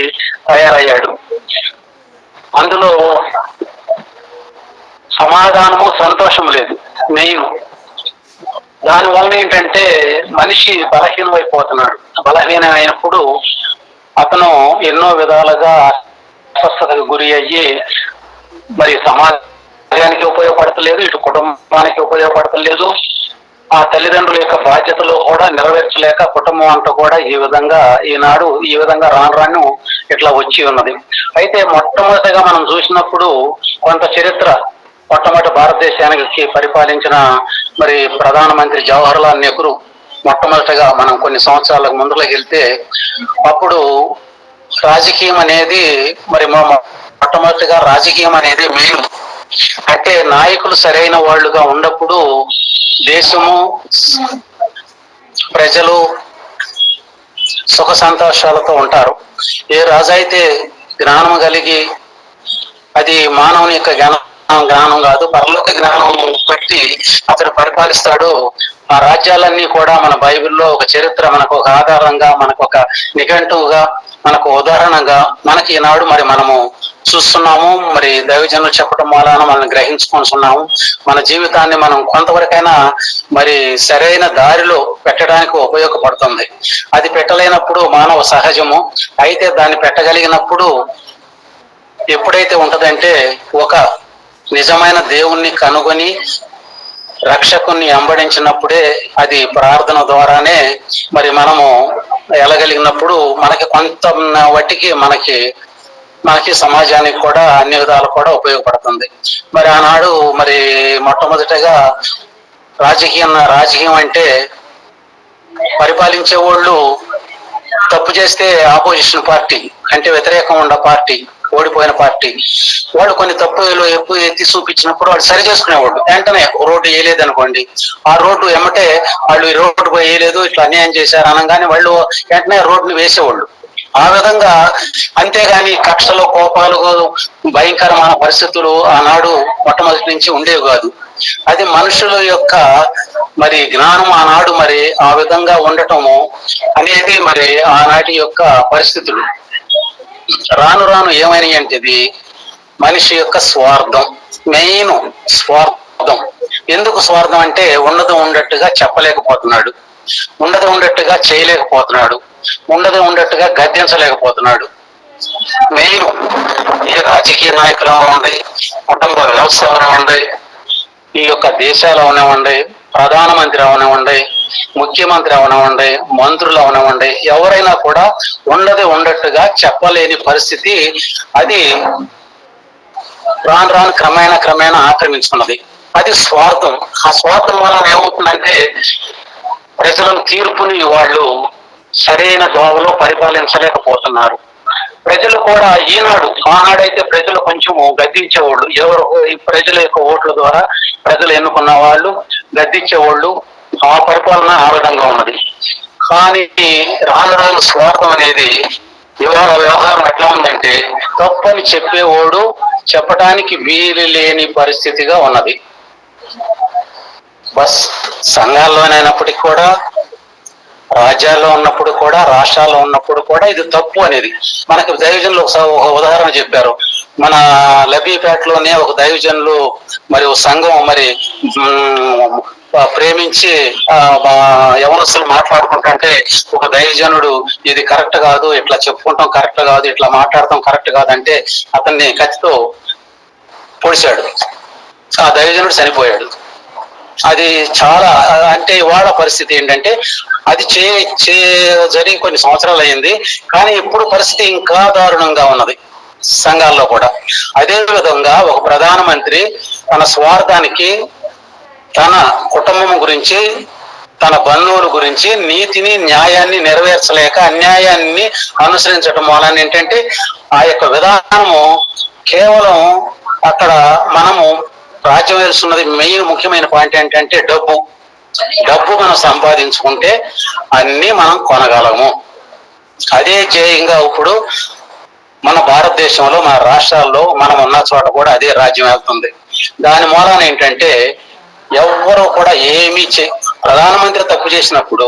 తయారయ్యాడు. అందులో సమాధానము, సంతోషం లేదు మెయిన్. దానివల్ల ఏంటంటే మనిషి బలహీనమైపోతున్నాడు. బలహీనమైనప్పుడు అతను ఎన్నో విధాలుగా అస్వస్థతకు గురి అయ్యి మరి సమాజానికి ఉపయోగపడతలేదు, ఇటు కుటుంబానికి ఉపయోగపడతలేదు. ఆ తల్లిదండ్రుల యొక్క బాధ్యతలు కూడా నెరవేర్చలేక కుటుంబం అంతా కూడా ఈనాడు ఈ విధంగా రాను ఇట్లా వచ్చి ఉన్నది. అయితే మొట్టమొదటిగా మనం చూసినప్పుడు కొంత చరిత్ర, మొట్టమొదటి భారతదేశానికి పరిపాలించిన మరి ప్రధానమంత్రి జవహర్లాల్ నెహ్రూ మొట్టమొదటిగా మనం కొన్ని సంవత్సరాలకు ముందులోకి వెళ్తే అప్పుడు రాజకీయం అనేది మరి మొట్టమొదటిగా రాజకీయం అనేది మెయిన్. అంటే నాయకులు సరైన వాళ్ళుగా ఉన్నప్పుడు దేశము, ప్రజలు సుఖ సంతోషాలతో ఉంటారు. ఏ రాజు అయితే జ్ఞానం కలిగి, అది మానవుని యొక్క జ్ఞానం కాదు, పరలోక జ్ఞానం బట్టి అతడు పరిపాలిస్తాడు. ఆ రాజ్యాలన్నీ కూడా మన బైబిల్లో ఒక చరిత్ర, మనకు ఒక ఆధారంగా, మనకు ఒక నిఘంటువుగా, మనకు ఉదాహరణగా మనకి ఈనాడు మరి మనము చూస్తున్నాము. మరి దైవజనులు చెప్పడం వలన మనం గ్రహించుకుంటున్నాము. మన జీవితాన్ని మనం కొంతవరకైనా మరి సరైన దారిలో పెట్టడానికి ఉపయోగపడుతుంది. అది పెట్టలేనప్పుడు మానవ సహజము. అయితే దాన్ని పెట్టగలిగినప్పుడు ఎప్పుడైతే ఉంటదంటే, ఒక నిజమైన దేవుణ్ణి కనుగొని రక్షకుని వెంబడించినప్పుడే, అది ప్రార్థన ద్వారానే మరి మనము వెళ్ళగలిగినప్పుడు మనకి కొంత వాటికి మనకి సమాజానికి కూడా అన్ని విధాలు కూడా ఉపయోగపడుతుంది. మరి ఆనాడు మరి మొట్టమొదటిగా రాజకీయం అంటే పరిపాలించే వాళ్ళు తప్పు చేస్తే ఆపోజిషన్ పార్టీ అంటే వ్యతిరేకం ఉన్న పార్టీ, ఓడిపోయిన పార్టీ వాళ్ళు కొన్ని తప్పులు ఎత్తి చూపించినప్పుడు వాళ్ళు సరి చేసుకునేవాళ్ళు. వెంటనే రోడ్డు వేయలేదు అనుకోండి, ఆ రోడ్డు ఎమ్మటే వాళ్ళు ఈ రోడ్డు వేయలేదు, ఇట్లా అన్యాయం చేశారు అనగానే వాళ్ళు వెంటనే రోడ్డుని వేసేవాళ్ళు. ఆ విధంగా, అంతేగాని కక్షలు, కోపాలు, భయంకరమైన పరిస్థితులు ఆనాడు మొట్టమొదటి నుంచి ఉండేవి కాదు. అది మనుషుల యొక్క మరి జ్ఞానం ఆనాడు మరి ఆ విధంగా ఉండటము అనేది మరి ఆనాటి యొక్క పరిస్థితులు. రాను రాను ఏమైనాయి అంటే, మనిషి యొక్క స్వార్థం, మెయిన్ స్వార్థం. ఎందుకు స్వార్థం అంటే ఉన్నది ఉండట్టుగా చెప్పలేకపోతున్నాడు, ఉండదు ఉండట్టుగా చేయలేకపోతున్నాడు, ఉండదు ఉండట్టుగా గద్దించలేకపోతున్నాడు. మెయిన్ ఏ రాజకీయ నాయకులు అవనివ్వండి, కుటుంబ వ్యవస్థ అవనివ్వండి, ఈ యొక్క దేశాలు అవనివ్వండి, ప్రధానమంత్రి అవనివ్వండి, ముఖ్యమంత్రి అవనివ్వండి, మంత్రులు అవనివ్వండి, ఎవరైనా కూడా ఉండదు ఉండట్టుగా చెప్పలేని పరిస్థితి అది రాను క్రమేణా ఆక్రమించుకున్నది. అది స్వార్థం. ఆ స్వార్థం వలన ఏమవుతుందంటే, ప్రజలను తీర్పుని వాళ్ళు సరైన దోవలో పరిపాలించలేకపోతున్నారు. ప్రజలు కూడా ఆనాడైతే ప్రజలు కొంచెం గద్దించేవాళ్ళు, ఎవరు ఈ ప్రజల యొక్క ఓట్ల ద్వారా ప్రజలు ఎన్నుకున్న వాళ్ళు గద్దించేవాళ్ళు. ఆ పరిపాలన ఆ విధంగా ఉన్నది. కానీ రాను రాను స్వార్థం అనేది ఇవాళ వ్యవహారం ఎట్లా ఉందంటే తప్పని చెప్పేవాడు చెప్పటానికి వీలు లేని పరిస్థితిగా ఉన్నది. బస్ సంఘాల్లోనైనప్పటికీ కూడా, రాజ్యాల్లో ఉన్నప్పుడు కూడా, రాష్ట్రాల్లో ఉన్నప్పుడు కూడా ఇది తప్పు అనేది మనకి దైవజనులు ఒక ఉదాహరణ చెప్పారు. మన లబ్బీపేటలోనే ఒక దైవజనులు మరి ఒక సంఘం మరి ప్రేమించి యవనస్తులు మాట్లాడుకుంటుంటే ఒక దైవజనుడు ఇది కరెక్ట్ కాదు, ఇట్లా చెప్పుకుంటాం కరెక్ట్ కాదు, ఇట్లా మాట్లాడటం కరెక్ట్ కాదు అంటే అతన్ని కత్తితో పొడిచాడు. ఆ దైవజనుడు చనిపోయాడు. అది చాలా అంటే ఇవాళ పరిస్థితి ఏంటంటే అది జరిగి కొన్ని సంవత్సరాలు అయింది, కానీ ఇప్పుడు పరిస్థితి ఇంకా దారుణంగా ఉన్నది సంఘాల్లో కూడా. అదే విధంగా ఒక ప్రధానమంత్రి తన స్వార్థానికి, తన కుటుంబం గురించి, తన బంధువుల గురించి నీతిని న్యాయాన్ని నెరవేర్చలేక అన్యాయాన్ని అనుసరించడం వలన ఏంటంటే ఆ యొక్క విధానము కేవలం అక్కడ మనము రాజ్యం వేస్తున్నది మెయిన్ ముఖ్యమైన పాయింట్ ఏంటంటే డబ్బు మనం సంపాదించుకుంటే అన్ని మనం కొనగలము. అదే జయంగా ఇప్పుడు మన భారతదేశంలో, మన రాష్ట్రాల్లో మనం ఉన్న చోట కూడా అదే రాజ్యం వెళ్తుంది. దాని మూలాన ఏంటంటే ఎవ్వరూ కూడా ప్రధానమంత్రి తప్పు చేసినప్పుడు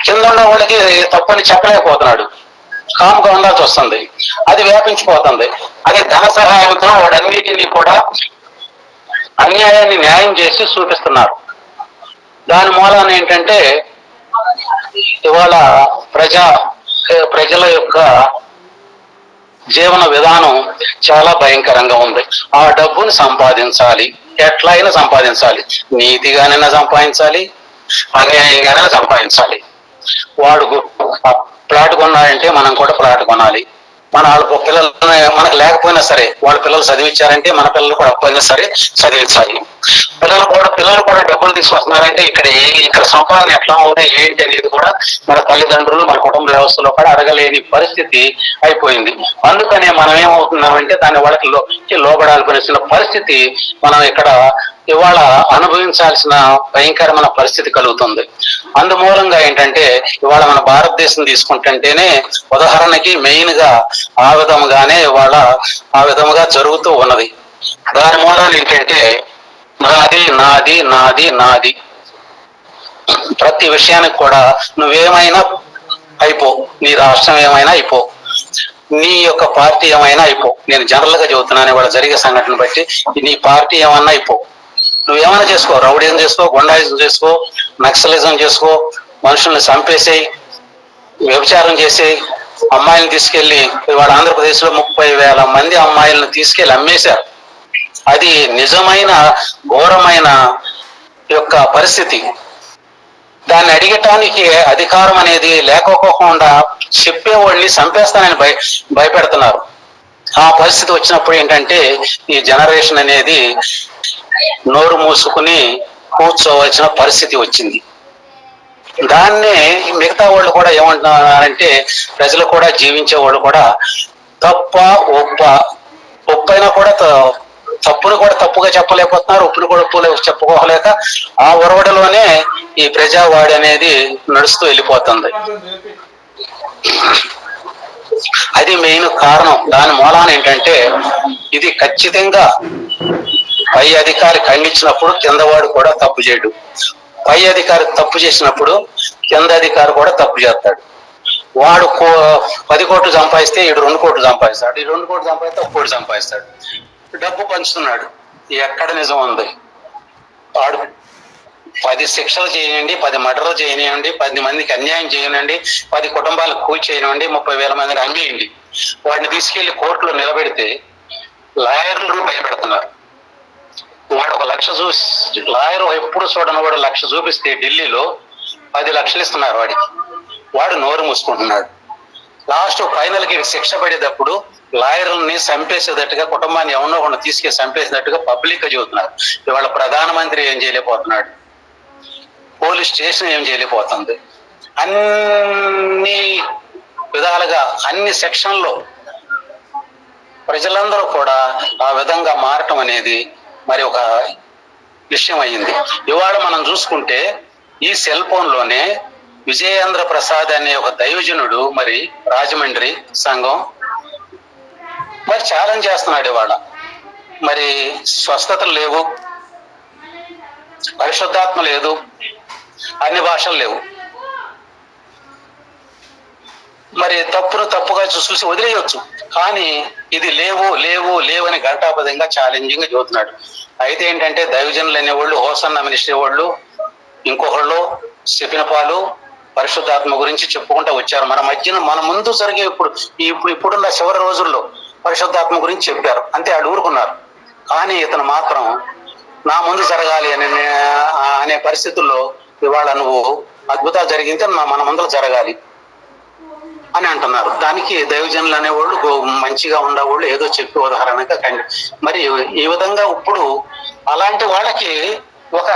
కింద ఉన్న వాళ్ళకి తప్పని చెప్పలేకపోతున్నాడు, కాముగా ఉండాల్సి వస్తుంది. అది వ్యాపించిపోతుంది. అదే ధన సహాయంతో వాడన్నిటినీ కూడా అన్యాయాన్ని న్యాయం చేసి చూపిస్తున్నారు. దాని మూలాన ఏంటంటే ఇవాళ ప్రజల యొక్క జీవన విధానం చాలా భయంకరంగా ఉంది. ఆ డబ్బును సంపాదించాలి, ఎట్లయినా సంపాదించాలి, నీతిగానైనా సంపాదించాలి, అన్యాయంగానైనా సంపాదించాలి. వాడు ప్లాట్ కొన్నాడంటే మనం కూడా ప్లాట్ కొనాలి. మన వాళ్ళ పిల్లలు మనకు లేకపోయినా సరే వాళ్ళ పిల్లలు చదివించారంటే మన పిల్లలు కూడా అప్పైనా సరే చదివించాలి. పిల్లలు కూడా డబ్బులు తీసుకొస్తున్నారంటే ఇక్కడ సంపాదన ఎట్లా ఉన్నాయి ఏంటి అనేది కూడా మన తల్లిదండ్రులు, మన కుటుంబ వ్యవస్థలో కూడా అడగలేని పరిస్థితి అయిపోయింది. అందుకనే మనం ఏమవుతున్నామంటే దాని వాళ్ళకి లోబడాల్సిన పరిస్థితి మనం ఇక్కడ ఇవాళ అనుభవించాల్సిన భయంకరమైన పరిస్థితి కలుగుతుంది. అందుమూలంగా ఏంటంటే ఇవాళ మన భారతదేశం తీసుకుంటుంటేనే ఉదాహరణకి మెయిన్ గా ఆ విధముగా జరుగుతూ ఉన్నది. దాని మూలాలు ఏంటంటే నాది నాది నాది నాది. ప్రతి విషయానికి కూడా నువ్వేమైనా అయిపో, నీ రాష్ట్రం ఏమైనా అయిపో, నీ యొక్క పార్టీ ఏమైనా అయిపో. నేను జనరల్ గా చెబుతున్నాను, ఇవాళ జరిగే సంఘటన బట్టి నీ పార్టీ ఏమన్నా అయిపో, నువ్వేమైనా చేసుకో, రౌడీజం చేసుకో, గుండాయిజం చేసుకో, నక్సలిజం చేసుకో, మనుషుల్ని చంపేసేయి, వ్యభిచారం చేసేయి, అమ్మాయిలను తీసుకెళ్లి ఇవాళ ఆంధ్రప్రదేశ్ లో 30,000 మంది అమ్మాయిలను తీసుకెళ్లి అమ్మేశారు. అది నిజమైన ఘోరమైన యొక్క పరిస్థితి. దాన్ని అడిగటానికి అధికారం అనేది లేకపోకుండా చెప్పేవాడిని చంపేస్తానని భయపెడుతున్నారు. ఆ పరిస్థితి వచ్చినప్పుడు ఏంటంటే ఈ జనరేషన్ అనేది నోరు మూసుకుని కూర్చోవలసిన పరిస్థితి వచ్చింది. దాన్నే మిగతా వాళ్ళు కూడా ఏమంటున్నారంటే ప్రజలు కూడా జీవించే వాళ్ళు కూడా ఒప్పైనా కూడా తప్పును కూడా తప్పుగా చెప్పలేకపోతున్నారు, ఒప్పును కూడా చెప్పుకోలేక ఆ ఒరవడిలోనే ఈ ప్రజావాడి అనేది నడుస్తూ వెళ్ళిపోతుంది. అది మెయిన్ కారణం. దాని మూలాన ఏంటంటే ఇది ఖచ్చితంగా పై అధికారి ఖండించినప్పుడు కిందవాడు కూడా తప్పు చేయడు, పై అధికారి తప్పు చేసినప్పుడు కింద అధికారి కూడా తప్పు చేస్తాడు. వాడు 10 కోట్లు సంపాదిస్తే ఈడు 2 కోట్లు సంపాదిస్తాడు, ఈ 2 కోట్లు సంపాదిస్తే 1 కోటి సంపాదిస్తాడు. డబ్బు పంచుతున్నాడు. ఎక్కడ నిజం ఉంది? వాడు 10 శిక్షలు చేయనండి, 10 మర్డర్లు చేయనివ్వండి, 10 మందికి అన్యాయం చేయనండి, 10 కుటుంబాలకు కూలి చేయనివ్వండి, 30,000 మందిని అమ్మేయండి, వాడిని తీసుకెళ్లి కోర్టులో నిలబెడితే లాయర్లు భయపెడుతున్నారు. వాడు 1 లక్ష లాయర్ ఎప్పుడు చూడని వాడు 1 లక్ష చూపిస్తే ఢిల్లీలో 10 లక్షలు ఇస్తున్నారు వాడికి. వాడు నోరు మూసుకుంటున్నాడు. లాస్ట్ ఫైనల్ కి శిక్ష పడేటప్పుడు లాయర్లని చంపేసేటట్టుగా, కుటుంబాన్ని ఎవరినో ఒకరిని తీసుకెళ్లి చంపేసేటట్టుగా పబ్లిక్ గా చెబుతున్నారు. ఇవాళ ప్రధానమంత్రి ఏం చేయలేకపోతున్నాడు, పోలీస్ స్టేషన్ ఏం చేయలేకపోతుంది. అన్ని విధాలుగా అన్ని సెక్షన్లో ప్రజలందరూ కూడా ఆ విధంగా మారటం అనేది మరి ఒక విషయం అయ్యింది. ఇవాళ మనం చూసుకుంటే ఈ సెల్ ఫోన్లోనే విజయేంద్ర ప్రసాద్ అనే ఒక దైవజనుడు మరి రాజమండ్రి సంఘం మరి ఛాలెంజ్ చేస్తున్నాడు. ఇవాళ మరి స్వస్థతలు లేవు, పరిశుద్ధాత్మ లేదు, అన్ని భాషలు లేవు, మరి తప్పును తప్పుగా చూసి వదిలేయచ్చు. కానీ ఇది లేవు లేవు లేవని ఘంటాపదంగా ఛాలెంజింగ్ గా చూస్తున్నాడు. అయితే ఏంటంటే దైవజనులు అనేవాళ్ళు, హోసన్న మినిస్ట్రీ వాళ్ళు, ఇంకొకళ్ళు సిపినపాలు పరిశుద్ధాత్మ గురించి చెప్పుకుంటూ వచ్చారు. మన ముందు జరిగే ఇప్పుడున్న చివరి రోజుల్లో పరిశుద్ధాత్మ గురించి చెప్పారు, అంతే వాళ్ళు ఊరుకున్నారు. కానీ ఇతను మాత్రం నా ముందు జరగాలి అనే పరిస్థితుల్లో ఇవాళ నువ్వు అద్భుతాలు జరిగితే మన ముందు జరగాలి అని అంటున్నారు. దానికి దైవజనులు అనేవాళ్ళు మంచిగా ఉండేవాళ్ళు ఏదో చెప్పి ఉదాహరణగా మరి ఈ విధంగా ఇప్పుడు అలాంటి వాళ్ళకి ఒక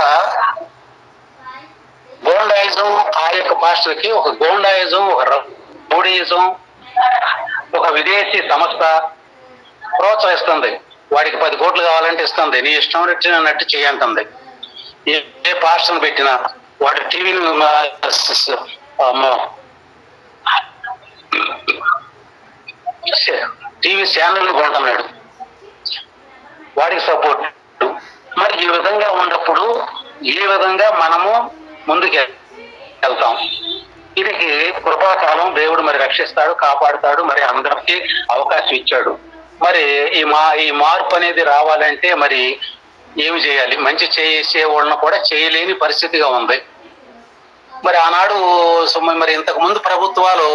గోండాయిజం, ఆ యొక్క పాస్టర్కి ఒక గోండాయిజం, ఒక రౌడీయిజం, ఒక విదేశీ సంస్థ ప్రోత్సహిస్తుంది. వాడికి 10 కోట్లు కావాలంటే ఇస్తుంది, నీ ఇష్టం వచ్చినట్టు చేయంటుంది. ఏ పాస్టర్ని పెట్టినా వాడు టీవీ ఛానల్ కొంటున్నాడు, వాడికి సపోర్ట్. మరి ఈ విధంగా ఉన్నప్పుడు ఏ విధంగా మనము ముందుకు వెళ్తాం? ఇది కృపాకాలం, దేవుడు మరి రక్షిస్తాడు, కాపాడుతాడు, మరి అందరికీ అవకాశం ఇచ్చాడు. మరి ఈ మార్పు అనేది రావాలంటే మరి ఏమి చేయాలి? మంచి చేసే వాళ్ళని కూడా చేయలేని పరిస్థితిగా ఉంది. మరి ఆనాడు మరి ఇంతకు ముందు ప్రభుత్వాలు,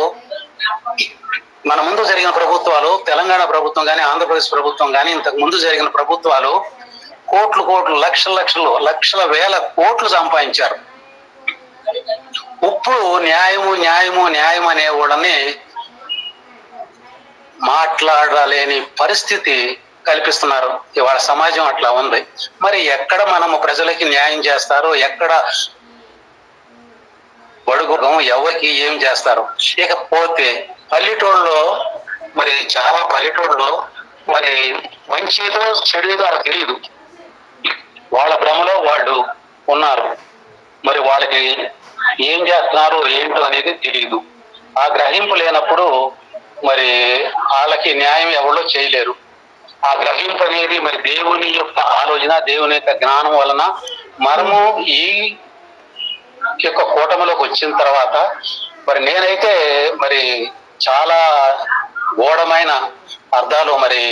మన ముందు జరిగిన ప్రభుత్వాలు, తెలంగాణ ప్రభుత్వం కానీ ఆంధ్రప్రదేశ్ ప్రభుత్వం కానీ ఇంతకు ముందు జరిగిన ప్రభుత్వాలు కోట్లు లక్షల వేల కోట్లు సంపాదించారు. ఇప్పుడు న్యాయం అనే వాళ్ళని మాట్లాడలేని పరిస్థితి కల్పిస్తున్నారు. ఇవాళ సమాజం అట్లా ఉంది. మరి ఎక్కడ మనము ప్రజలకి న్యాయం చేస్తారో, ఎక్కడ బడుగుం ఎవరికి ఏం చేస్తారు? ఇకపోతే పల్లెటూళ్ళలో మరి చాలా పల్లెటూళ్ళలో మరి మంచిదో చెడుదో వాళ్ళకి తెలియదు. వాళ్ళ భ్రమలో వాళ్ళు ఉన్నారు. మరి వాళ్ళకి ఏం చేస్తున్నారు ఏంటో అనేది తెలియదు. ఆ గ్రహింపు లేనప్పుడు మరి వాళ్ళకి న్యాయం ఎవరో చేయలేరు. ఆ గ్రహింపు అనేది మరి దేవుని యొక్క ఆలోచన, దేవుని యొక్క జ్ఞానం వలన మనము ఈ యొక్క కూటమిలోకి వచ్చిన తర్వాత మరి నేనైతే మరి చాలా గూఢమైన అర్థాలు, మరి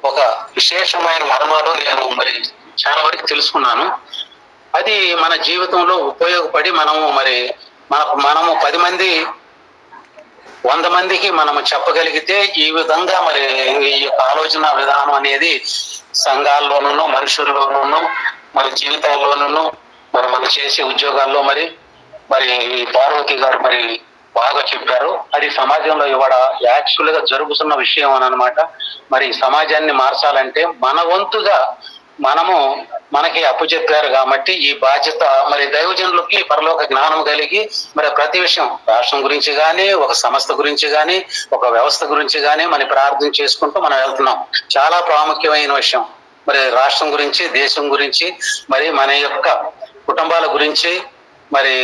ఒక విశేషమైన మర్మాలు నేను మరి చాలా వరకు తెలుసుకున్నాను. అది మన జీవితంలో ఉపయోగపడి మనము 10 మంది 100 మందికి మనము చెప్పగలిగితే ఈ విధంగా మరి ఈ యొక్క ఆలోచన విధానం అనేది సంఘాల్లోనూ, మనుషుల్లోనూ, మన జీవితాల్లోనూ, మనం చేసే ఉద్యోగాల్లో మరి పార్వతి గారు మరి బాగా చెప్పారు. అది సమాజంలో ఇవాళ యాక్చువల్ గా జరుగుతున్న విషయం అని అనమాట. మరి సమాజాన్ని మార్చాలంటే మన వంతుగా మనకి అప్పచెప్పారు కాబట్టి ఈ బాధ్యత మరి దైవజనులకి పరలోక జ్ఞానం కలిగి మరి ప్రతి విషయం రాష్ట్రం గురించి కానీ, ఒక సంస్థ గురించి కానీ, ఒక వ్యవస్థ గురించి కానీ మనం ప్రార్థన చేసుకుంటూ మనం వెళ్తున్నాం. చాలా ప్రాముఖ్యమైన విషయం మరి రాష్ట్రం గురించి, దేశం గురించి, మరి మన యొక్క కుటుంబాల గురించి మరి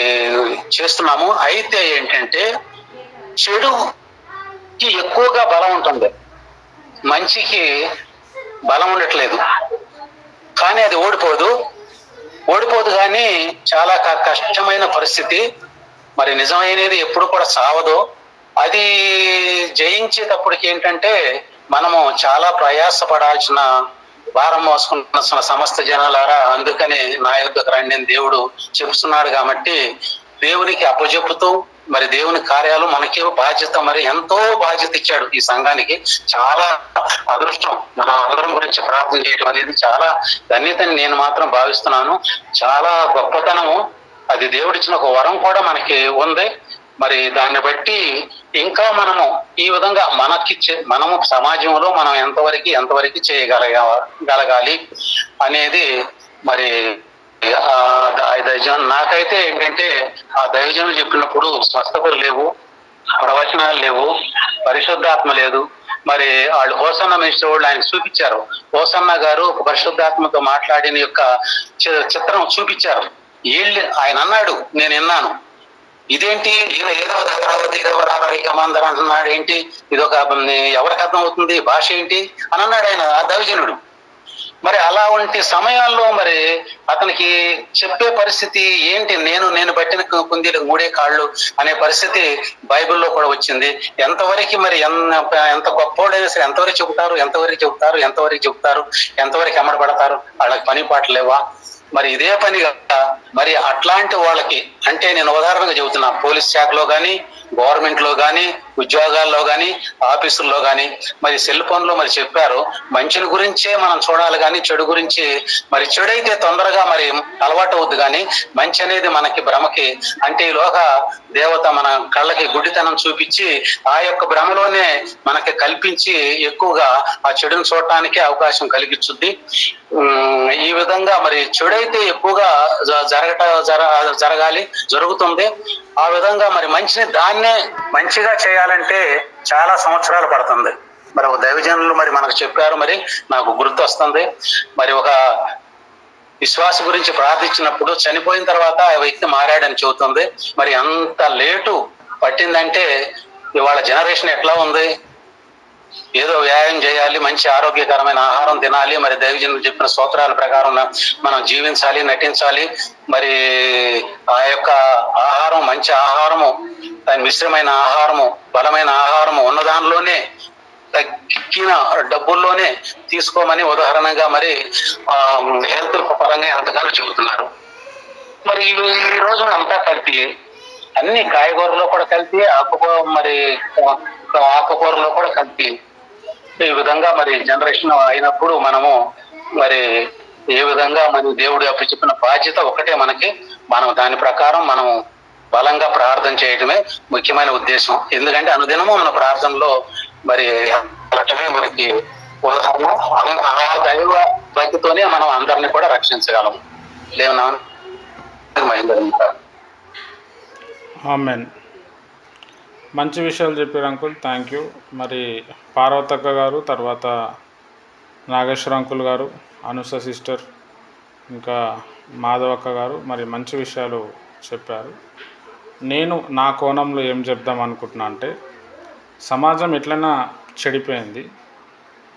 చేస్తున్నాము. అయితే ఏంటంటే చెడుకి ఎక్కువగా బలం ఉంటుంది, మంచికి బలం ఉండట్లేదు. కానీ అది ఓడిపోదు కానీ చాలా కష్టమైన పరిస్థితి. మరి నిజమైనది ఎప్పుడు కూడా సావదు. అది జయించేటప్పటికి ఏంటంటే మనము చాలా ప్రయాసపడాల్సిన భారం మోసుకున్న సమస్త జనాలారా, అందుకని నా యొద్దకు రండి అని దేవుడు చెప్తున్నాడు. కాబట్టి దేవునికి అప్పచెప్పుతూ మరి దేవుని కార్యాలు మనకి బాధ్యత, మరి ఎంతో బాధ్యత ఇచ్చాడు ఈ సంఘానికి. చాలా అదృష్టం మన అందరం గురించి ప్రార్థన చేయడం అనేది చాలా ధన్యతని నేను మాత్రం భావిస్తున్నాను. చాలా గొప్పతనము, అది దేవుడిచ్చిన ఒక వరం కూడా మనకి ఉంది. మరి దాన్ని బట్టి ఇంకా మనము ఈ విధంగా మనము సమాజంలో మనం ఎంతవరకు చేయగలగాలి అనేది మరి నాకైతే ఏంటంటే ఆ దైవజనులు చెప్పినప్పుడు స్వస్థతలు లేవు, ప్రవచనాలు లేవు, పరిశుద్ధాత్మ లేదు. మరి వాళ్ళు హోసన్న మినిస్టర్ వాళ్ళు ఆయనకు చూపించారు. హోసన్న గారు ఒక పరిశుద్ధాత్మతో మాట్లాడిన యొక్క చిత్రం చూపించారు. ఆయన అన్నాడు, నేను విన్నాను, ఇదేంటి ఈయన ఏదో మందరం అంటున్నాడు, ఏంటి ఇదొక ఎవరికి అర్థం అవుతుంది, భాష ఏంటి అని అన్నాడు ఆయన, ఆ దైవజనుడు. మరి అలా వంటి సమయాల్లో మరి అతనికి చెప్పే పరిస్థితి ఏంటి, నేను బట్టిన కుందీలకు మూడే కాళ్ళు అనే పరిస్థితి బైబిల్లో కూడా వచ్చింది. ఎంతవరకు మరి ఎంత గొప్పోడైనా సరే ఎంతవరకు చెబుతారు, ఎంతవరకు ఎమ్మడబడతారు, వాళ్ళకి పని పాటలు లేవా? మరి ఇదే పనిగా మరి అట్లాంటి వాళ్ళకి, అంటే నేను ఉదాహరణగా చెబుతున్నా, పోలీస్ శాఖలో కానీ, గవర్నమెంట్ లో కానీ, ఉద్యోగాల్లో కానీ, ఆఫీసుల్లో కానీ మరి సెల్ ఫోన్ లో మరి చెప్పారు, మంచిని గురించే మనం చూడాలి కానీ చెడు గురించి, మరి చెడు అయితే తొందరగా మరి అలవాటు అవుద్ది కానీ మంచి అనేది మనకి భ్రమకి, అంటే ఈలోగా దేవత మన కళ్ళకి గుడ్డితనం చూపించి ఆ యొక్క భ్రమలోనే మనకి కల్పించి ఎక్కువగా ఆ చెడును చూడటానికి అవకాశం కలిగించుద్ది. ఈ విధంగా మరి చెడైతే ఎక్కువగా జరుగుతుంది. ఆ విధంగా మరి దాన్నే మంచిగా చేయాలంటే చాలా సంవత్సరాలు పడుతుంది. మరి ఒక దైవజనులు మరి మనకు చెప్పారు, మరి నాకు గుర్తు వస్తుంది, మరి ఒక విశ్వాస గురించి ప్రార్థించినప్పుడు చనిపోయిన తర్వాత ఆ వ్యక్తి మారాడని చెబుతుంది. మరి అంత లేటు పట్టిందంటే ఇవాళ జనరేషన్ ఎట్లా ఉంది, ఏదో వ్యాయామం చేయాలి, మంచి ఆరోగ్యకరమైన ఆహారం తినాలి, మరి దైవజనులు చెప్పిన స్తోత్రాల ప్రకారం మనం జీవించాలి, నటించాలి. మరి ఆ యొక్క ఆహారం మంచి ఆహారము, దాని మిశ్రమైన ఆహారము, బలమైన ఆహారము ఉన్న దానిలోనే తగ్గిన డబ్బుల్లోనే తీసుకోమని ఉదాహరణగా మరి హెల్త్ పరంగా ఎంతగానో చెబుతున్నారు. మరి ఈ రోజు అంతా కలిపి అన్ని కాయగూరలో కూడా కలిపి ఆకుకూరలో కూడా కలిపి ఈ విధంగా మరి జనరేషన్ అయినప్పుడు మనము మరి ఏ విధంగా మరి దేవుడు అప్పుడు చెప్పిన బాధ్యత ఒకటే మనకి, మనం దాని ప్రకారం మనం బలంగా ప్రార్థన చేయడమే ముఖ్యమైన ఉద్దేశం. ఎందుకంటే అనుదినము మన ప్రార్థనలో మరి మనకి ఉదాహరణ, ఆ దైవ భక్తితోనే మనం అందరినీ కూడా రక్షించగలము. లేవనా? ఆమెన్. మంచి విషయాలు చెప్పారు అంకుల్, థ్యాంక్ యూ. మరి పార్వతక్క గారు, తర్వాత నాగేశ్వర అంకుల్ గారు, అనుష సిస్టర్, ఇంకా మాధవక్క గారు మరి మంచి విషయాలు చెప్పారు. నేను నా కోణంలో ఏం చెప్దాం అనుకుంటున్నా అంటే, సమాజం ఎట్లైనా చెడిపోయింది,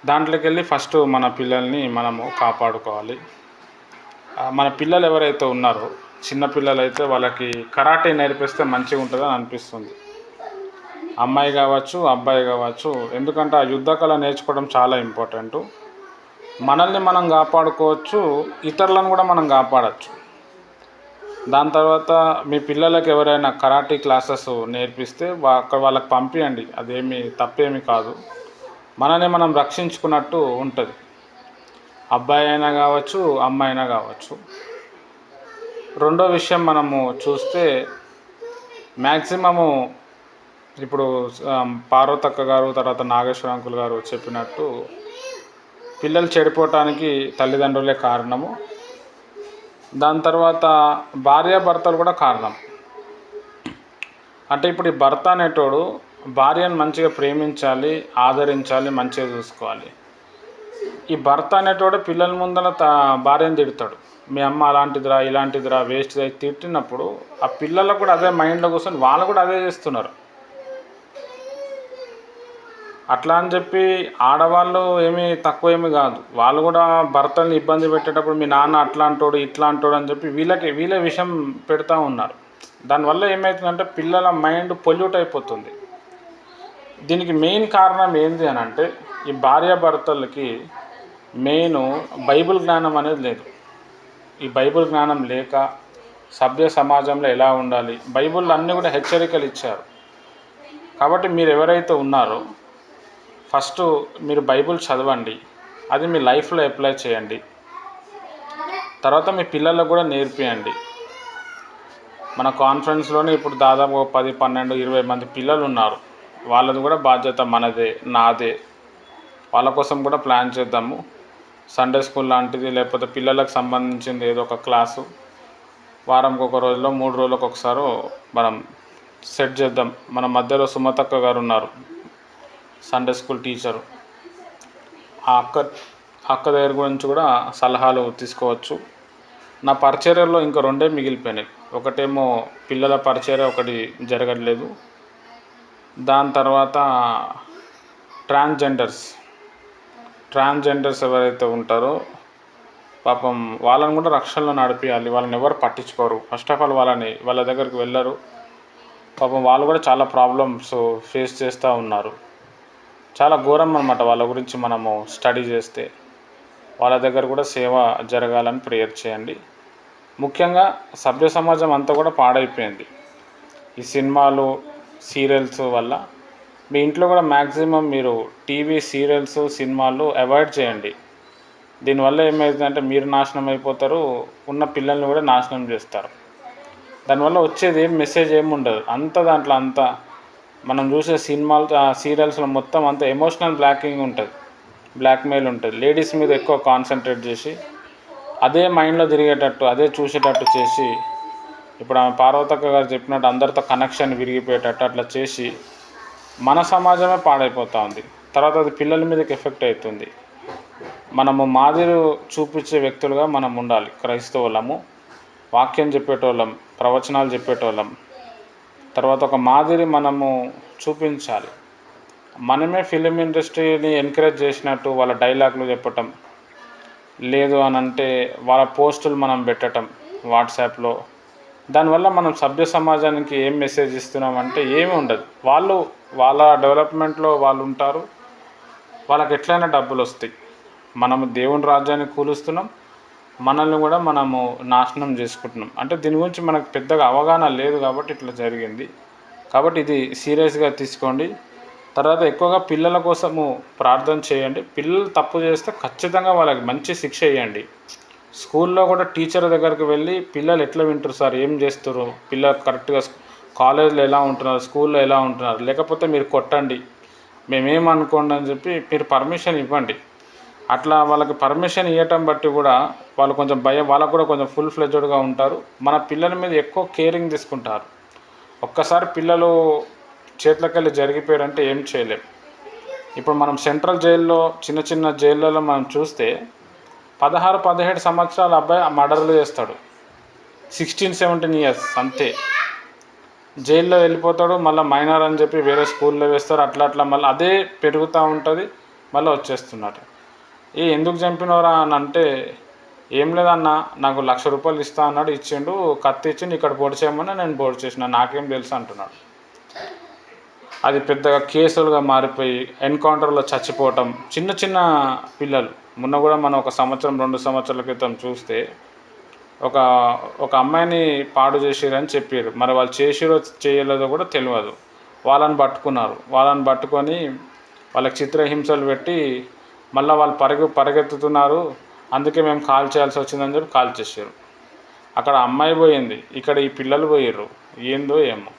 దాంట్లోకి వెళ్ళి ఫస్ట్ మన పిల్లల్ని మనము కాపాడుకోవాలి. మన పిల్లలు ఎవరైతే ఉన్నారో, చిన్నపిల్లలు అయితే వాళ్ళకి కరాటే నేర్పిస్తే మంచిగా ఉంటుందని అనిపిస్తుంది. అమ్మాయి కావచ్చు, అబ్బాయి కావచ్చు, ఎందుకంటే ఆ యుద్ధ కళ నేర్చుకోవడం చాలా ఇంపార్టెంటు. మనల్ని మనం కాపాడుకోవచ్చు, ఇతరులను కూడా మనం కాపాడచ్చు. దాని తర్వాత మీ పిల్లలకి ఎవరైనా కరాటే క్లాసెస్ నేర్పిస్తే అక్కడ వాళ్ళకి పంపించండి, అదేమి తప్పేమి కాదు. మనల్ని మనం రక్షించుకున్నట్టు ఉంటుంది, అబ్బాయి అయినా కావచ్చు, అమ్మాయి అయినా కావచ్చు. రెండో విషయం మనము చూస్తే మ్యాక్సిమము ఇప్పుడు పార్వతక్క గారు, తర్వాత నాగేశ్వర అంకుల్ గారు చెప్పినట్టు పిల్లలు చెడిపోవటానికి తల్లిదండ్రులే కారణము. దాని తర్వాత భార్యాభర్తలు కూడా కారణం. అంటే ఇప్పుడు ఈ భర్త అనేటోడు భార్యను మంచిగా ప్రేమించాలి, ఆదరించాలి, మంచిగా చూసుకోవాలి. ఈ భర్త అనేటోడు పిల్లల ముందర భార్యను తిడతాడు, మీ అమ్మ అలాంటిదిరా, ఇలాంటిదిరా, వేస్ట్ తిట్టినప్పుడు ఆ పిల్లలకు కూడా అదే మైండ్లో కూర్చొని వాళ్ళు కూడా అదే చేస్తున్నారు. అట్లా అని చెప్పి ఆడవాళ్ళు ఏమీ తక్కువేమీ కాదు, వాళ్ళు కూడా భర్తని ఇబ్బంది పెట్టేటప్పుడు మీ నాన్న అట్లా అంటాడు, ఇట్లా అంటాడు అని చెప్పి వీళ్ళే విషయం పెడతా ఉన్నారు. దానివల్ల ఏమవుతుందంటే పిల్లల మైండ్ పొల్యూట్ అయిపోతుంది. దీనికి మెయిన్ కారణం ఏంటి అని అంటే, ఈ భార్యాభర్తలకి మెయిన్ బైబిల్ జ్ఞానం అనేది లేదు. ఈ బైబిల్ జ్ఞానం లేక సభ్య సమాజంలో ఎలా ఉండాలి, బైబిల్లో అన్నీ కూడా హెచ్చరికలు ఇచ్చారు. కాబట్టి మీరు ఎవరైతే ఉన్నారో ఫస్ట్ మీరు బైబిల్ చదవండి, అది మీ లైఫ్లో అప్లై చేయండి, తర్వాత మీ పిల్లలకు కూడా నేర్పియండి. మన కాన్ఫరెన్స్లోనే ఇప్పుడు దాదాపు 10, 12, 20 మంది పిల్లలు ఉన్నారు. వాళ్ళది కూడా బాధ్యత మనదే, నాదే. వాళ్ళ కోసం కూడా ప్లాన్ చేద్దాము. సండే స్కూల్ లాంటిది, లేకపోతే పిల్లలకు సంబంధించింది ఏదో ఒక క్లాసు వారంకి ఒక రోజులో 3 రోజులకు ఒకసారి మనం సెట్ చేద్దాం. మన మధ్యలో సుమతక్క గారు ఉన్నారు, సండే స్కూల్ టీచరు. ఆ అక్క దగ్గర గురించి కూడా సలహాలు తీసుకోవచ్చు. నా పరిచర్యలో ఇంకా రెండే మిగిలిపోయినాయి. ఒకటేమో పిల్లల పరిచర్య ఒకటి జరగట్లేదు. దాని తర్వాత ట్రాన్స్జెండర్స్ ఎవరైతే ఉంటారో పాపం వాళ్ళని కూడా రక్షణలో నడిపించాలి. వాళ్ళని ఎవరు పట్టించుకోరు. ఫస్ట్ ఆఫ్ ఆల్ వాళ్ళ దగ్గరికి వెళ్ళరు. పాపం వాళ్ళు కూడా చాలా ప్రాబ్లమ్స్ ఫేస్ చేస్తూ ఉన్నారు. చాలా ఘోరం అన్నమాట. వాళ్ళ గురించి మనము స్టడీ చేస్తే వాళ్ళ దగ్గర కూడా సేవ జరగాలని ప్రేయర్ చేయండి. ముఖ్యంగా సభ్య సమాజం అంతా కూడా పాడైపోయింది ఈ సినిమాలు, సీరియల్స్ వల్ల. మీ ఇంట్లో కూడా మ్యాక్సిమం మీరు టీవీ, సీరియల్స్, సినిమాలు అవాయిడ్ చేయండి. దీనివల్ల ఏమవుతుందంటే మీరు నాశనం అయిపోతారు, ఉన్న పిల్లల్ని కూడా నాశనం చేస్తారు. దానివల్ల వచ్చేది మెసేజ్ ఏముండదు. దాంట్లో మనం చూసే సినిమాలు, సీరియల్స్లో మొత్తం అంతా ఎమోషనల్ బ్లాక్మెయిల్ ఉంటుంది. లేడీస్ మీద ఎక్కువ కాన్సన్ట్రేట్ చేసి అదే మైండ్లో తిరిగేటట్టు, అదే చూసేటట్టు చేసి, ఇప్పుడు ఆమె పార్వతక్క గారు చెప్పినట్టు అందరితో కనెక్షన్ విరిగిపోయేటట్టు అట్లా చేసి మన సమాజమే పాడైపోతూ ఉంది. తర్వాత అది పిల్లల మీదకి ఎఫెక్ట్ అవుతుంది. మనము మాదిరి చూపించే వ్యక్తులుగా మనం ఉండాలి. క్రైస్తవులము, వాక్యం చెప్పేటోళ్ళం, ప్రవచనాలు చెప్పేటోళ్ళం. తర్వాత ఒక మాదిరి మనము చూపించాలి. మనమే ఫిలిం ఇండస్ట్రీని ఎంకరేజ్ చేసినట్టు వాళ్ళ డైలాగులు చెప్పటం, లేదు అని అంటే వాళ్ళ పోస్టులు మనం పెట్టటం వాట్సాప్లో. దానివల్ల మనం సభ్య సమాజానికి ఏం మెసేజ్ ఇస్తున్నామంటే ఏమీ ఉండదు. వాళ్ళ డెవలప్మెంట్లో వాళ్ళు ఉంటారు, వాళ్ళకి ఎట్లయినా డబ్బులు వస్తాయి. మనము దేవుని రాజ్యాన్ని కూలుస్తున్నాం, మనల్ని కూడా మనము నాశనం చేసుకుంటున్నాం. అంటే దీని గురించి మనకు పెద్దగా అవగాహన లేదు కాబట్టి ఇట్లా జరిగింది. కాబట్టి ఇది సీరియస్గా తీసుకోండి. తర్వాత ఎక్కువగా పిల్లల కోసము ప్రార్థన చేయండి. పిల్లలు తప్పు చేస్తే ఖచ్చితంగా వాళ్ళకి మంచి శిక్ష వేయండి. స్కూల్లో కూడా టీచర్ దగ్గరికి వెళ్ళి పిల్లలు ఎట్లా వింటారు సార్, ఏం చేస్తారు, పిల్లలు కరెక్ట్గా కాలేజీలో ఎలా ఉంటున్నారు, స్కూల్లో ఎలా ఉంటున్నారు, లేకపోతే మీరు కొట్టండి, మేమేమనుకోండి అని చెప్పి మీరు పర్మిషన్ ఇవ్వండి. అట్లా వాళ్ళకి పర్మిషన్ ఇవ్వటం బట్టి కూడా వాళ్ళు కొంచెం వాళ్ళకు కూడా కొంచెం ఫుల్ ఫ్లెడ్జ్డ్గా ఉంటారు. మన పిల్లల మీద ఎక్కువ కేరింగ్ తీసుకుంటారు. ఒక్కసారి పిల్లలు చేతులకెళ్ళి జరిగిపోయారంటే ఏం చేయలేం. ఇప్పుడు మనం సెంట్రల్ జైల్లో, చిన్న జైళ్ళలో మనం చూస్తే 16-17 సంవత్సరాల అబ్బాయి మర్డర్లు చేస్తాడు. 16-17 ఇయర్స్ అంతే. జైల్లో వెళ్ళిపోతాడు. మళ్ళీ మైనర్ అని చెప్పి వేరే స్కూల్లో వేస్తారు. అట్లా మళ్ళీ అదే పెరుగుతూ ఉంటుంది. మళ్ళీ వచ్చేస్తున్నారు. ఎందుకు చంపినవరా అని అంటే, ఏం లేదన్న, నాకు ₹1,00,000 ఇస్తా అన్నాడు, ఇచ్చిండు, కత్తి ఇచ్చిండు, ఇక్కడ పొడి చేయమని నేను పొడి చేసిన, నాకేం తెలుసు అంటున్నాడు. అది పెద్దగా కేసులుగా మారిపోయి ఎన్కౌంటర్లో చచ్చిపోవటం. చిన్న పిల్లలు. మొన్న కూడా మనం 1 సంవత్సరం 2 సంవత్సరాల క్రితం చూస్తే ఒక అమ్మాయిని పాడు చేసిరని చెప్పారు. మరి వాళ్ళు చేసిరో చేయలేదో కూడా తెలియదు. వాళ్ళని పట్టుకున్నారు. వాళ్ళని పట్టుకొని వాళ్ళకి చిత్రహింసలు పెట్టి మళ్ళీ వాళ్ళు పరిగెత్తుతున్నారు, అందుకే మేము కాల్ చేయాల్సి వచ్చిందని చెప్పి కాల్ చేశారు. అక్కడ అమ్మాయి పోయింది, ఇక్కడ ఈ పిల్లలు పోయారు. ఏందో ఏమో,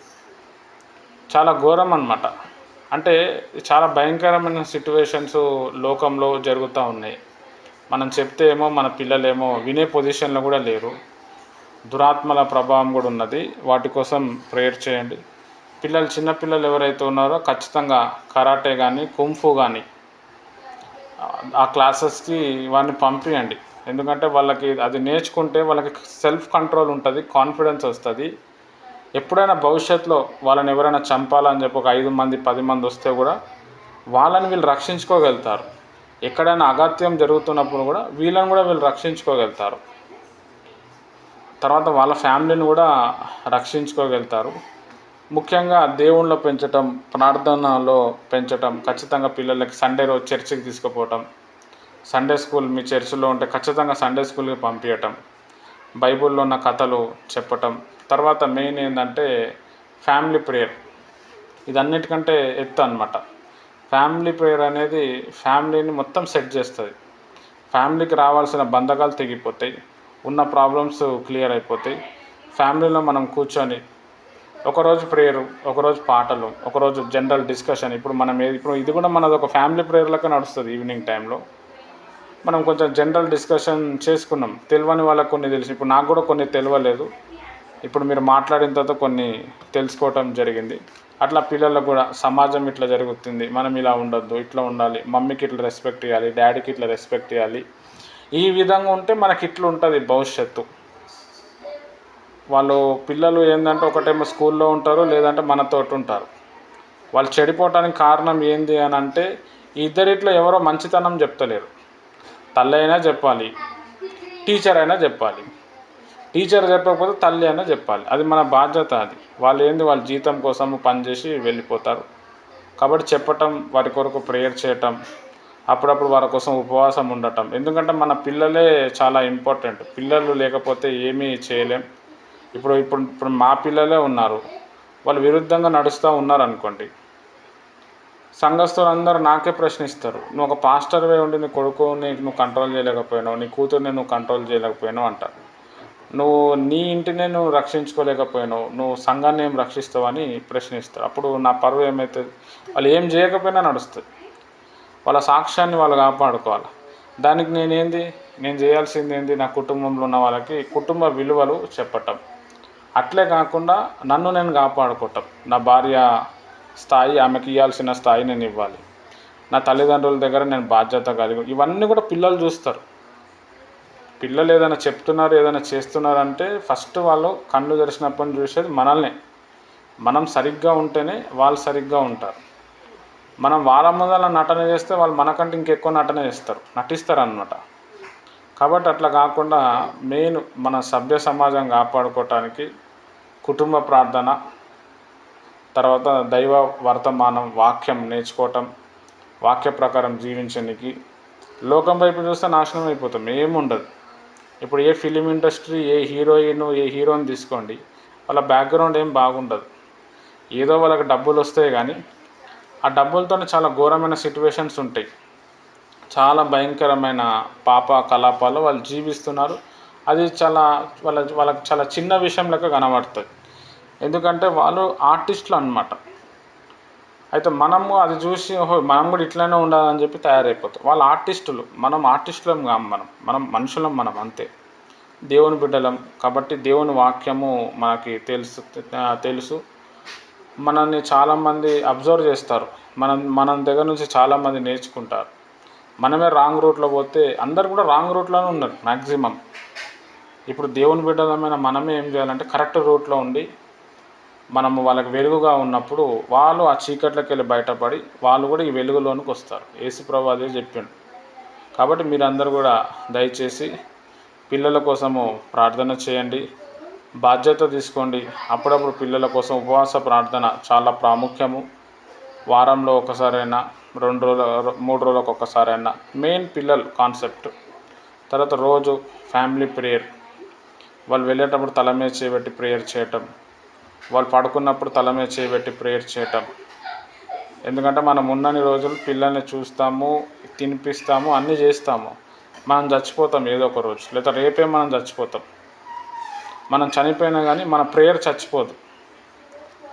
చాలా ఘోరం అన్నమాట. అంటే చాలా భయంకరమైన సిట్యువేషన్స్ లోకంలో జరుగుతూ ఉన్నాయి. మనం చెప్తే ఏమో మన పిల్లలేమో వినే పొజిషన్లో కూడా లేరు. దురాత్మల ప్రభావం కూడా ఉన్నది. వాటి కోసం ప్రేయర్ చేయండి. చిన్నపిల్లలు ఎవరైతే ఉన్నారో ఖచ్చితంగా కరాటే కానీ, కుంఫు కానీ ఆ క్లాసెస్కి వాడిని పంపించండి. ఎందుకంటే వాళ్ళకి అది నేర్చుకుంటే వాళ్ళకి సెల్ఫ్ కంట్రోల్ ఉంటుంది, కాన్ఫిడెన్స్ వస్తుంది. ఎప్పుడైనా భవిష్యత్తులో వాళ్ళని ఎవరైనా చంపాలని చెప్పి ఒక 5 మంది 10 మంది వస్తే కూడా వాళ్ళని వీళ్ళు రక్షించుకోగలుగుతారు. ఎక్కడైనా అగత్యం జరుగుతున్నప్పుడు కూడా వీళ్ళు రక్షించుకోగలుగుతారు. తర్వాత వాళ్ళ ఫ్యామిలీని కూడా రక్షించుకోగలుగుతారు. ముఖ్యంగా దేవుళ్ళలో పెంచటం, ప్రార్థనలో పెంచటం. ఖచ్చితంగా పిల్లలకి సండే రోజు చర్చికి తీసుకుపోవటం, సండే స్కూల్ మీ చర్చిలో ఉంటే ఖచ్చితంగా సండే స్కూల్కి పంపించటం, బైబిల్లో ఉన్న కథలు చెప్పటం. తర్వాత మెయిన్ ఏంటంటే ఫ్యామిలీ ప్రేయర్. ఇదన్నిటికంటే ఎత్తు అన్నమాట. ఫ్యామిలీ ప్రేయర్ అనేది ఫ్యామిలీని మొత్తం సెట్ చేస్తుంది. ఫ్యామిలీకి రావాల్సిన బంధకాలు తెగిపోతాయి, ఉన్న ప్రాబ్లమ్స్ క్లియర్ అయిపోతాయి. ఫ్యామిలీలో మనం కూర్చొని ఒకరోజు ప్రేయరు, ఒకరోజు పాటలు, ఒకరోజు జనరల్ డిస్కషన్. ఇప్పుడు ఇది కూడా మనది ఒక ఫ్యామిలీ ప్రేయర్లకే నడుస్తుంది. ఈవినింగ్ టైంలో మనం కొంచెం జనరల్ డిస్కషన్ చేసుకున్నాం. తెలియని వాళ్ళకు కొన్ని తెలుసు. ఇప్పుడు నాకు కూడా కొన్ని తెలియలేదు. ఇప్పుడు మీరు మాట్లాడిన తర్వాత కొన్ని తెలుసుకోవటం జరిగింది. అట్లా పిల్లలకు కూడా సమాజం ఇట్లా జరుగుతుంది, మనం ఇలా ఉండొద్దు, ఇట్లా ఉండాలి, మమ్మీకి ఇట్లా రెస్పెక్ట్ ఇవ్వాలి, డాడీకి ఇట్లా రెస్పెక్ట్ ఇవ్వాలి, ఈ విధంగా ఉంటే మనకి ఇట్లా ఉంటుంది భవిష్యత్తు. వాళ్ళు పిల్లలు ఏంటంటే ఒకటేమో స్కూల్లో ఉంటారు, లేదంటే మనతోటి ఉంటారు. వాళ్ళు చెడిపోవటానికి కారణం ఏంది అని అంటే ఇద్దరిట్లో ఎవరో మంచితనం చెప్తలేరు. తల్లి అయినా చెప్పాలి, టీచర్ అయినా చెప్పాలి. టీచర్ చెప్పకపోతే తల్లి అయినా చెప్పాలి. అది మన బాధ్యత. అది వాళ్ళు ఏంది వాళ్ళ జీతం కోసం పనిచేసి వెళ్ళిపోతారు. కాబట్టి చెప్పటం, వారి కొరకు ప్రేయర్ చేయటం, అప్పుడప్పుడు వారి కోసం ఉపవాసం ఉండటం. ఎందుకంటే మన పిల్లలే చాలా ఇంపార్టెంట్. పిల్లలు లేకపోతే ఏమీ చేయలేం. ఇప్పుడు ఇప్పుడు ఇప్పుడు మా పిల్లలే ఉన్నారు, వాళ్ళు విరుద్ధంగా నడుస్తూ ఉన్నారనుకోండి, సంఘస్థులు అందరూ నాకే ప్రశ్నిస్తారు, నువ్వు ఒక పాస్టర్వే ఉండి నీ కొడుకుని నువ్వు కంట్రోల్ చేయలేకపోయినావు, నీ కూతుర్ని నువ్వు కంట్రోల్ చేయలేకపోయినావు అంటారు. నువ్వు నీ ఇంటినే నువ్వు రక్షించుకోలేకపోయినావు, నువ్వు సంఘాన్ని ఏం రక్షిస్తావని ప్రశ్నిస్తారు. అప్పుడు నా పరువు ఏమవుతుంది? వాళ్ళు ఏం చేయకపోయినా నడుస్తుంది. వాళ్ళ సాక్ష్యాన్ని వాళ్ళు కాపాడుకోవాలి. దానికి నేను చేయాల్సింది ఏంది? నా కుటుంబంలో ఉన్న వాళ్ళకి కుటుంబ విలువలు చెప్పటం. అట్లే కాకుండా నన్ను నేను కాపాడుకోవటం. నా భార్య స్థాయి, ఆమెకి ఇవ్వాల్సిన స్థాయి నేను ఇవ్వాలి. నా తల్లిదండ్రుల దగ్గర నేను బాధ్యత కలిగి, ఇవన్నీ కూడా పిల్లలు చూస్తారు. పిల్లలు ఏదైనా చెప్తున్నారు, ఏదైనా చేస్తున్నారంటే ఫస్ట్ వాళ్ళు కళ్ళు తెరిచినప్పటి చూసేది మనల్ని. మనం సరిగ్గా ఉంటేనే వాళ్ళు సరిగ్గా ఉంటారు. మనం వాళ్ళ ముందర నటన చేస్తే వాళ్ళు మనకంటే ఇంకెక్కువ నటన చేస్తారు, నటిస్తారు అన్నమాట. కాబట్టి అట్లా కాకుండా మెయిన్ మన సభ్య సమాజం కాపాడుకోవటానికి కుటుంబ ప్రార్థన, తర్వాత దైవ వర్తమానం, వాక్యం నేర్చుకోవటం, వాక్య ప్రకారం జీవించడానికి. లోకం వైపు చూస్తే నాశనం అయిపోతాం, ఏముండదు. ఇప్పుడు ఏ ఫిలిం ఇండస్ట్రీ, ఏ హీరోయిన్, ఏ హీరోని తీసుకోండి, వాళ్ళ బ్యాక్గ్రౌండ్ ఏం బాగుండదు. ఏదో వాళ్ళకి డబ్బులు వస్తాయి కానీ ఆ డబ్బులతో చాలా ఘోరమైన సిట్యువేషన్స్ ఉంటాయి. చాలా భయంకరమైన పాప కలాపాలు వాళ్ళు జీవిస్తున్నారు. అది వాళ్ళకి చాలా చిన్న విషయం లెక్క కనబడుతుంది. ఎందుకంటే వాళ్ళు ఆర్టిస్టులు అన్నమాట. అయితే మనము అది చూసి ఓహో మనం కూడా ఇట్లనే ఉండాలని చెప్పి తయారైపోతాం. వాళ్ళు ఆర్టిస్టులు, మనం ఆర్టిస్టులం కాము. మనం మనుషులం, మనం అంతే, దేవుని బిడ్డలం. కాబట్టి దేవుని వాక్యము మనకి తెలుసు. మనల్ని చాలామంది అబ్జర్వ్ చేస్తారు, మన దగ్గర నుంచి చాలామంది నేర్చుకుంటారు. మనమే రాంగ్ రూట్లో పోతే అందరు కూడా రాంగ్ రూట్లోనే ఉన్నారు మ్యాక్సిమం. ఇప్పుడు దేవుని బిడ్డలమైన మనమే ఏం చేయాలంటే కరెక్ట్ రూట్లో ఉండి మనము వాళ్ళకి వెలుగుగా ఉన్నప్పుడు వాళ్ళు ఆ చీకట్లోకి వెళ్ళి బయటపడి వాళ్ళు కూడా ఈ వెలుగులోనికి వస్తారు. యేసుప్రభువు అదే చెప్పిండు. కాబట్టి మీరందరూ కూడా దయచేసి పిల్లల కోసము ప్రార్థన చేయండి, బాధ్యత తీసుకోండి. అప్పుడప్పుడు పిల్లల కోసం ఉపవాస ప్రార్థన చాలా ప్రాముఖ్యము. వారంలో ఒకసారైనా, 2 రోజులు 3 రోజులకు ఒకసారైనా, మెయిన్ పిల్లలు కాన్సెప్ట్. తర్వాత రోజు ఫ్యామిలీ ప్రేయర్, వాళ్ళు వెళ్ళేటప్పుడు తల మీద చేయబెట్టి ప్రేయర్ చేయటం, వాళ్ళు పడుకున్నప్పుడు తల మీద చేయబెట్టి ప్రేయర్ చేయటం. ఎందుకంటే మనం ఉన్నన్ని రోజులు పిల్లల్ని చూస్తాము, తినిపిస్తాము, అన్నీ చేస్తాము. మనం చచ్చిపోతాం ఏదో ఒక రోజు, లేదా రేపే మనం చచ్చిపోతాం. మనం చనిపోయినా కానీ మన ప్రేయర్ చచ్చిపోదు.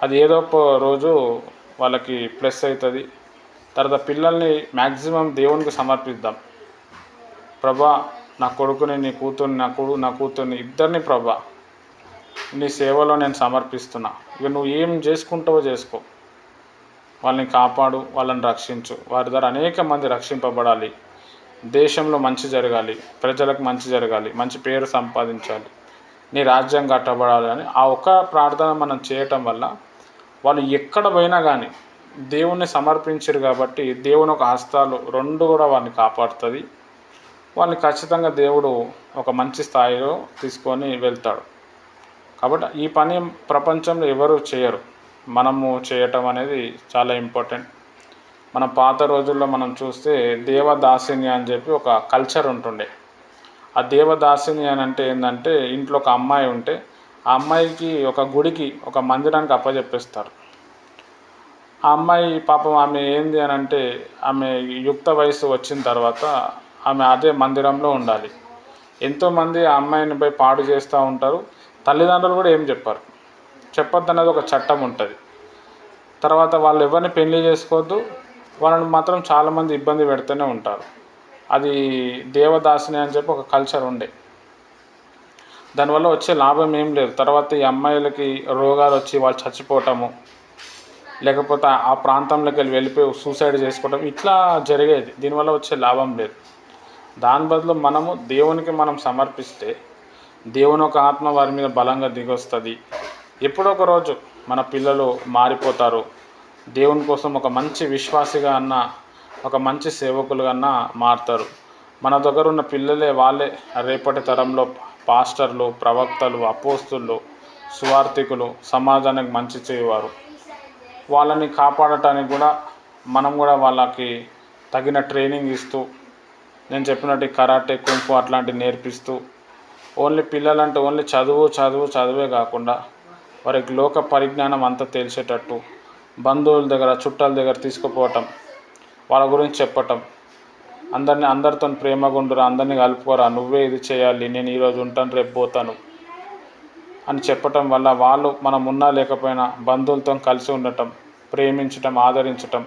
అది ఏదో ఒక రోజు వాళ్ళకి ప్లస్ అవుతుంది. తర్వాత పిల్లల్ని మ్యాక్సిమం దేవునికి సమర్పిద్దాం. ప్రభా, నా కొడుకుని, నీ కూతుర్ని, నా కూతుర్ని ఇద్దరిని ప్రభా నీ సేవలో నేను సమర్పిస్తున్నా. ఇక నువ్వు ఏం చేసుకుంటావో చేసుకో, వాళ్ళని కాపాడు, వాళ్ళని రక్షించు. వారి ద్వారా అనేక మంది రక్షింపబడాలి, దేశంలో మంచి జరగాలి, ప్రజలకు మంచి జరగాలి, మంచి పేరు సంపాదించాలి, నీ రాజ్యం కట్టబడాలి అని ఆ ఒక్క ప్రార్థన మనం చేయటం వల్ల వాళ్ళు ఎక్కడ పోయినా కానీ దేవుణ్ణి సమర్పించారు. కాబట్టి దేవుని ఒక హస్తాలు 2 కూడా వాళ్ళని కాపాడుతుంది. వాళ్ళని ఖచ్చితంగా దేవుడు ఒక మంచి స్థాయిలో తీసుకొని వెళ్తాడు. కాబట్టి ఈ పని ప్రపంచంలో ఎవరు చేయరు, మనము చేయటం అనేది చాలా ఇంపార్టెంట్. మన పాత రోజుల్లో మనం చూస్తే దేవదాసిని అని చెప్పి ఒక కల్చర్ ఉంటుండే. ఆ దేవదాసిని అని అంటే ఏంటంటే ఇంట్లో ఒక అమ్మాయి ఉంటే ఆ అమ్మాయికి ఒక గుడికి, ఒక మందిరానికి అప్పచెప్పేస్తారు. ఆ అమ్మాయి పాపం ఆమె ఏంది అని అంటే ఆమె యుక్త వయసు వచ్చిన తర్వాత ఆమె అదే మందిరంలో ఉండాలి. ఎంతోమంది ఆ అమ్మాయిని పోయి పాడు చేస్తూ ఉంటారు. తల్లిదండ్రులు కూడా ఏం చెప్పొద్దు అనేది ఒక చట్టం ఉంటుంది. తర్వాత వాళ్ళు ఎవరిని పెళ్లి చేసుకోవద్దు, వాళ్ళని మాత్రం చాలామంది ఇబ్బంది పెడుతూనే ఉంటారు. అది దేవదాసిని అని చెప్పి ఒక కల్చర్ ఉండే. దానివల్ల వచ్చే లాభం ఏం లేదు. తర్వాత ఈ అమ్మాయిలకి రోగాలు వచ్చి వాళ్ళు చచ్చిపోవటము, లేకపోతే ఆ ప్రాంతంలోకి వెళ్ళిపోయి సూసైడ్ చేసుకోవడం ఇట్లా జరిగేది. దీనివల్ల వచ్చే లాభం లేదు. దాని బదులు మనము దేవునికి మనం సమర్పిస్తే దేవుని ఒక ఆత్మ వారి మీద బలంగా దిగొస్తుంది. ఎప్పుడో ఒక రోజు మన పిల్లలు మారిపోతారు. దేవుని కోసం ఒక మంచి విశ్వాసిగా అన్న, ఒక మంచి సేవకులుగా అన్న మారుతారు. మన దగ్గర ఉన్న పిల్లలే వాళ్ళే రేపటి తరంలో పాస్టర్లు, ప్రవక్తలు, అపోస్తులు, సువార్థికులు, సమాజానికి మంచి చేయవారు. వాళ్ళని కాపాడటానికి కూడా మనం కూడా వాళ్ళకి తగిన ట్రైనింగ్ ఇస్తూ, నేను చెప్పినట్టు కరాటే, కుంఫు అట్లాంటివి నేర్పిస్తూ, ఓన్లీ పిల్లలంటే ఓన్లీ చదువే కాకుండా వారికి లోక పరిజ్ఞానం అంతా తెలిసేటట్టు బంధువుల దగ్గర, చుట్టాల దగ్గర తీసుకుపోవటం, వాళ్ళ గురించి చెప్పటం, అందరితో ప్రేమగా ఉండురా, అందరినీ కలుపుకోరా, నువ్వే ఇది చేయాలి, నేను ఈరోజు ఉంటాను రేపు పోతాను అని చెప్పటం వల్ల వాళ్ళు మనం ఉన్నా లేకపోయినా బంధువులతో కలిసి ఉండటం, ప్రేమించటం, ఆదరించటం,